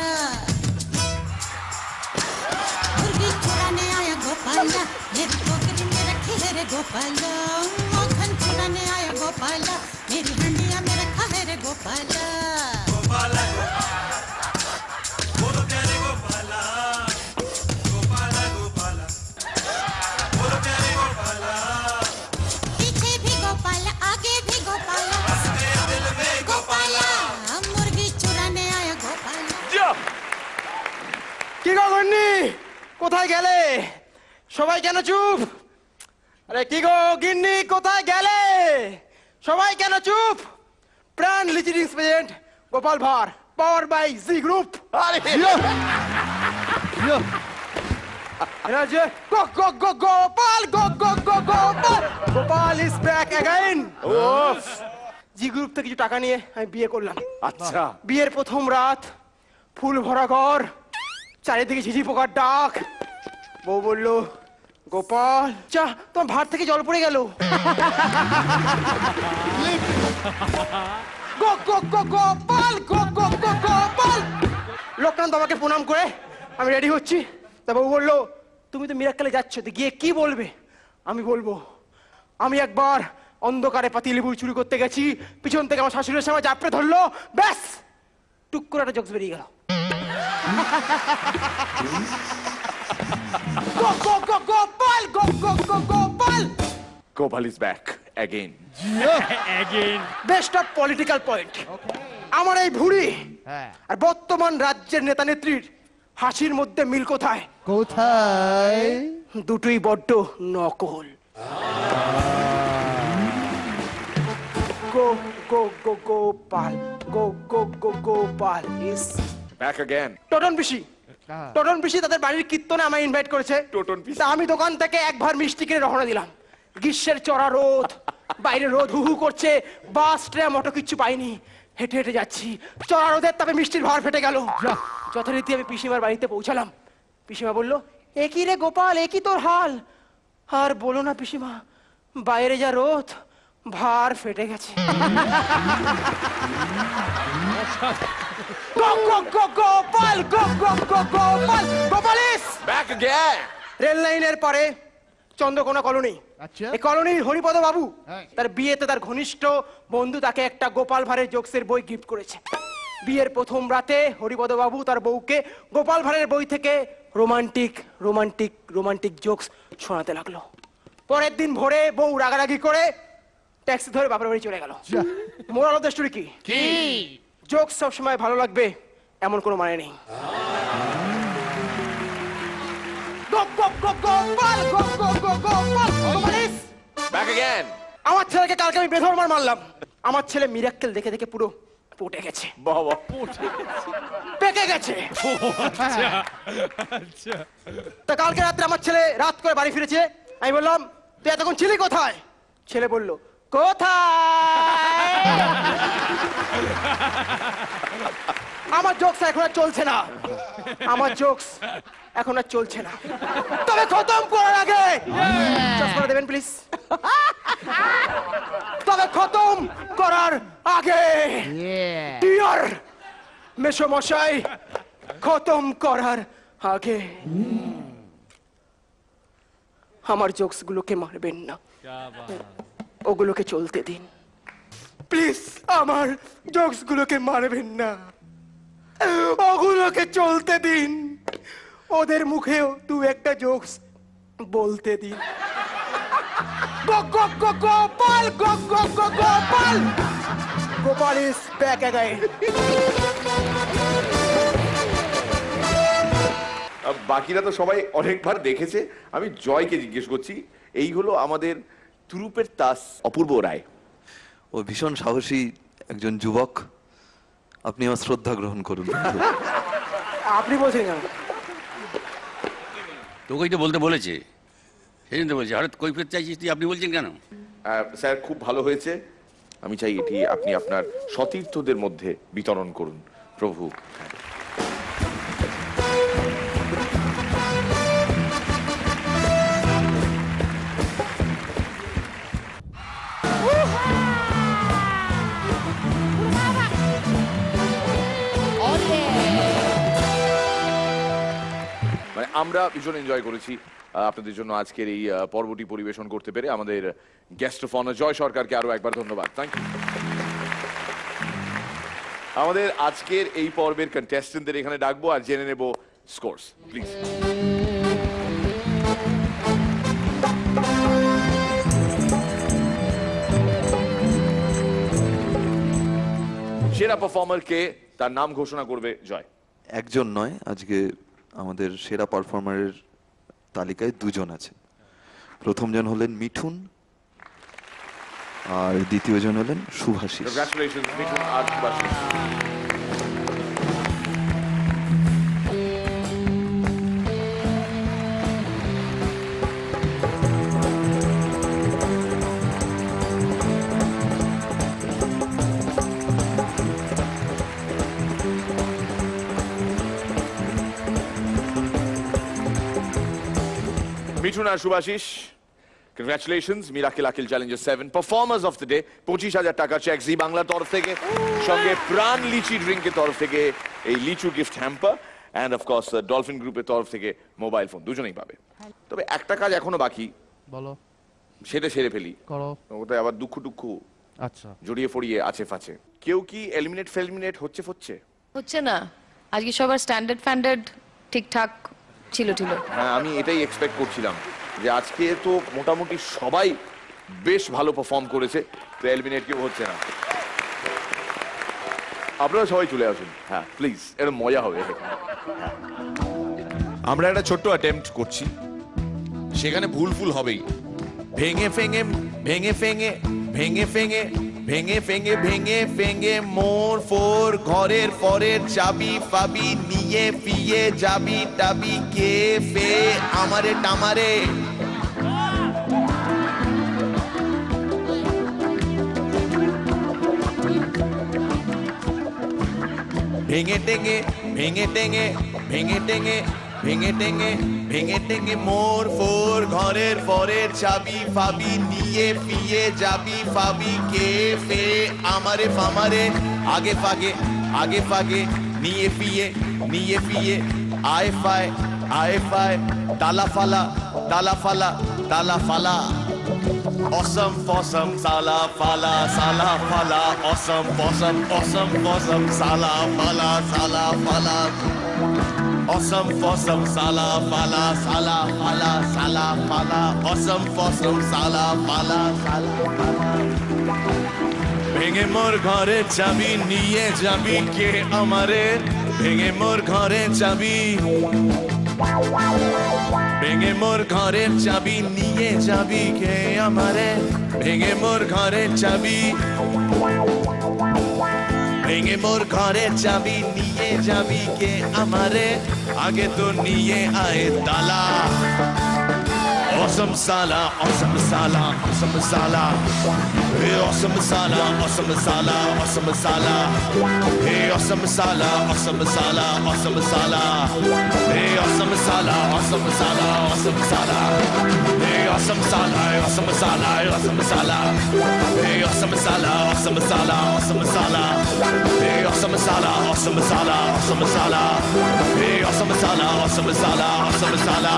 मुर्गी चुराने आया गोपाला मेरी टोकरी में रखी है रे गोपाला मक्खन चुराने आया गोपाला मेरी हंडिया में रखा है रे गोपाला गोपाला बोलो प्यारे गोपाला गोपाला गोपाला बोलो प्यारे गोपाला पीछे भी गोपाला आगे भी गोपाला दिल में गोपाला কি গো গন্নি, কোথায় গেলে? সবাই কেন চুপ? আরে কি গো গিন্নি, কোথায় গেলে? সবাই কেন চুপ? Pran litchi drinks present Gopal Bhar, power by Zee group. আরে যে go go go Gopal, go go go Gopal, Gopal is back again. Zee group থেকে কিছু টাকা নিয়ে আমি বিয়ে করলাম। আচ্ছা, বিয়ের প্রথম রাত, ফুল ভরা ঘর, চারিদিকে ঝিঝি পোকার ডাক। বউ বলল, গোপাল চা, তোমার ভাত থেকে জল পড়ে গেল। গো go go Gopal, go go go Gopal. Loknath বাবাকে প্রণাম করে আমি রেডি হচ্ছি, তা বউ বললো, তুমি তো মিরাক্কেলে যাচ্ছ, তো গিয়ে কি বলবে? আমি বলবো, আমি একবার অন্ধকারে পাতিলেবু চুরি করতে গেছি, পিছন থেকে আমার শাশুড়ির সামনে জাপড়ে ধরলো, ব্যাস টুক করে একটা জোকস বেরিয়ে গেল। Go, go, go, Gopal! Go, go, go, Gopal! Gopal is back again. Again. Best of political point. আমার এই ভুঁড়ি আর বর্তমান রাজ্যের নেতা নেত্রীর হাসির মধ্যে মিল কোথায়? কোথায়? দুটোই বড্ড নকল। Go, go, go, Gopal. Go, go, go, Gopal is back again. Toton পিসি তাদের বাড়ির কীর্তনে আমায় ইনভাইট করেছে। টোটন পিসি। তা আমি দোকান থেকে এক ভার মিষ্টি কিনে রওনা দিলাম। গ্রীষ্মের চড়া রোদ, বাইরে রোদ হু হু করছে, বাস ট্রেন অটো কিচ্ছু পাইনি, হেঁটে হেঁটে যাচ্ছি। চড়া রোদের তাপে মিষ্টির ভার ফেটে গেল। যথারীতি আমি পিসিমার বাড়িতে পৌঁছালাম। পিসিমা বলল, এ কি রে গোপাল, এ কি তোর হাল? আর বলো না পিসিমা, বাইরে যা রোদ, ভার ফেটে গেছে। Go, go, go, Gopal! Go, go, go, Gopal! Gopal is back again! Rail লাইনের পরে চন্দ্রকোনা কলোনি। এই কলোনির হরিপদ বাবু তার বিয়েতে তার ঘনিষ্ঠ বন্ধু তাকে একটা গোপাল ভাঁড়ের জোকসের বই গিফট করেছে। বিয়ের প্রথম রাতে হরিপদ বাবু তার বউকে গোপাল ভাঁড়ের বই থেকে রোমান্টিক রোমান্টিক রোমান্টিক জোকস শোনাতে লাগলো। পরের দিন ভোরে বউ রাগারাগি করে ট্যাক্সি ধরে বাপের বাড়ি চলে গেল। মোরাল অফ দ্য স্টোরি কি? জোকস সবসময় ভালো লাগবে এমন কোনো মানে নেই। আমার ছেলেকে কালকে আমি বেধর্মার মারলাম। আমার ছেলে মিরাক্কেল দেখে দেখে পুরো পটে গেছে, বাবা পেকে গেছে। তা কালকে রাত্রে আমার ছেলে রাত করে বাড়ি ফিরেছে। আমি বললাম তুই এতক্ষণ ছিলি কোথায়? ছেলে বলল কোথায়। আমার জোকস এখন আর চলছে না, আমার জোকস এখন আর চলছে না, তবে খতম করার আগে চশমা দেবেন প্লিজ। তবে খতম করার আগে ডিয়ার মেসোমশাই, খতম করার আগে আমার জোকস গুলোকে মারবেন না, ওগুলোকে চলতে দিন প্লিজ। আমার জোকস গুলোকে মারবেন না, ওগুলোকে চলতে দিন। ওদের মুখেও দু একটা জোকস বলতে দিন। Gopal Gopal Gopal is back again. বাকিরা তো সবাই অনেকবার দেখেছে। আমি জয়কে জিজ্ঞেস করছি, এই হলো আমাদের তুরুপের তাস অপূর্ব রায়। ও ভীষণ সাহসী একজন যুবক, আপনি আমার শ্রদ্ধা গ্রহণ করুন। আপনি বলছেন কেন? তোকেই তো বলতে বলেছে, সেই জন্য বলছে। হঠাৎ কৈফিয়ত চাইছিস তুই, আপনি বলছেন কেন? স্যার খুব ভালো হয়েছে। আমি চাই এটি আপনি আপনার সতীর্থদের মধ্যে বিতরণ করুন প্রভু। মানে আমরা ভীষণ এনজয় করেছি আপনাদের জন্য আজকের এই পর্বটি পরিবেশন করতে পেরে। আমাদের গেস্ট অফ অনার জয় সরকারকে আরো একবার ধন্যবাদ। Thank you. আমাদের আজকের এই পর্বের কন্টেস্টেন্টদের এখানে ডাকবো আর জেনে নেব স্কোরস, প্লিজ। সেরা পারফর্মার কে, তার নাম ঘোষণা করবে জয়। একজন নয়, আজকে আমাদের সেরা পারফর্মারের তালিকায় দুজন আছে। প্রথম জন হলেন মিঠুন আর দ্বিতীয় জন হলেন শুভাশিস। কংগ্রাচুলেশনস মিঠুন আর শুভাশিস। মিঠুন আর Subhashis, congratulations. Miracle Aqil challenger 7 performers of the day 25,000 টাকা চেক জি বাংলার তরফ থেকে, সঙ্গে প্রাণ লিচি ড্রিঙ্কের তরফ থেকে এই লিচু gift hamper, and of course Dolphin গ্রুপের তরফ থেকে মোবাইল ফোন, দুজনেই পাবে। তবে একটা কাজ এখনো বাকি, বলো। সেটা সেরে ফেলি, করো। ওটাই আবার দুঃখ আচ্ছা, জড়িয়ে ফড়িয়ে আছে ফাঁচে। কেউ কি এলিমিনেট হচ্ছে হচ্ছে না। আজকে সবার স্ট্যান্ডার্ড ফ্যান্ডার্ড ঠিকঠাক ছিল। হ্যাঁ, আমি এটাই এক্সপেক্ট করছিলাম যে আজকে তো মোটামুটি সবাই বেশ ভালো পারফর্ম করেছে, তো এলিমিনেট কেউ হচ্ছে না। আপনারা সবাই চলে আসুন, হ্যাঁ প্লিজ, এটা মজা হবে। আমরা একটা ছোট্ট অ্যাটেম্পট করছি, সেখানে ভুল হবেই। ভেঙে ফেঙে মোর ফোর ঘরের ফরের চাবি ফাবি নিয়ে ফিয়ে যাবি টাবি কে ফে আমারে টামারে। ভেঙে টেঙে মোর ফোর ঘরের ফরের চাবি ফাবি নিয়ে ফিয়ে যাবি ফাবি কে ফে আমারে ফামারে আগে ফাগে নিয়ে ফিয়ে আয় ফায় তালা ফালা tala fala. Awesome, fawsome, sala fala, awesome, fawsome, awesome, fawsome, sala fala, awesome, fawsome, sala fala, awesome, fawsome, sala fala. ভেঙে মোর ঘরে চাবি নিয়ে যাবি কে আমারে ভেঙে মোর ঘরে চাবি ভেঙে মোর ঘরের চাবি নিয়ে যাবি কে আমারে ভেঙে মোর ঘরের চাবি ভেঙে মোর ঘরের চাবি নিয়ে যাবি কে আমারে আগে তো নিয়ে আয় তালা Awesome sala, awesome sala, awesome sala. Hey, awesome sala, awesome sala, awesome sala. Hey, awesome sala, awesome sala, awesome sala. Hey, awesome sala, awesome sala, awesome sala. Hey, awesome sala, awesome sala, awesome sala. Hey, awesome sala, awesome sala, awesome sala. Hey, awesome sala, awesome sala, awesome sala. Hey, awesome sala, awesome sala, awesome sala.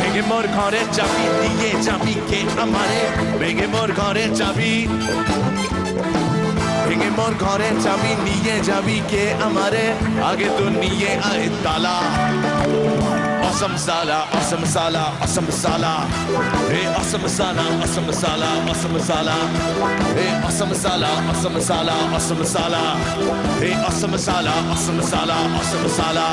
ভেঙে মোর ঘরের চাবি দিয়ে যাবি কে আমারে ভেঙে মোর ঘরের চাবি ভেঙে মোর ঘরের চাবি নিয়ে যাবি কে আমারে আগে তো নিয়ে আয় তালা Awesome sala, awesome sala, awesome sala. Hey, awesome sala, awesome sala, awesome sala. Hey, awesome sala, awesome sala, awesome sala. Hey, awesome sala, awesome sala, awesome sala.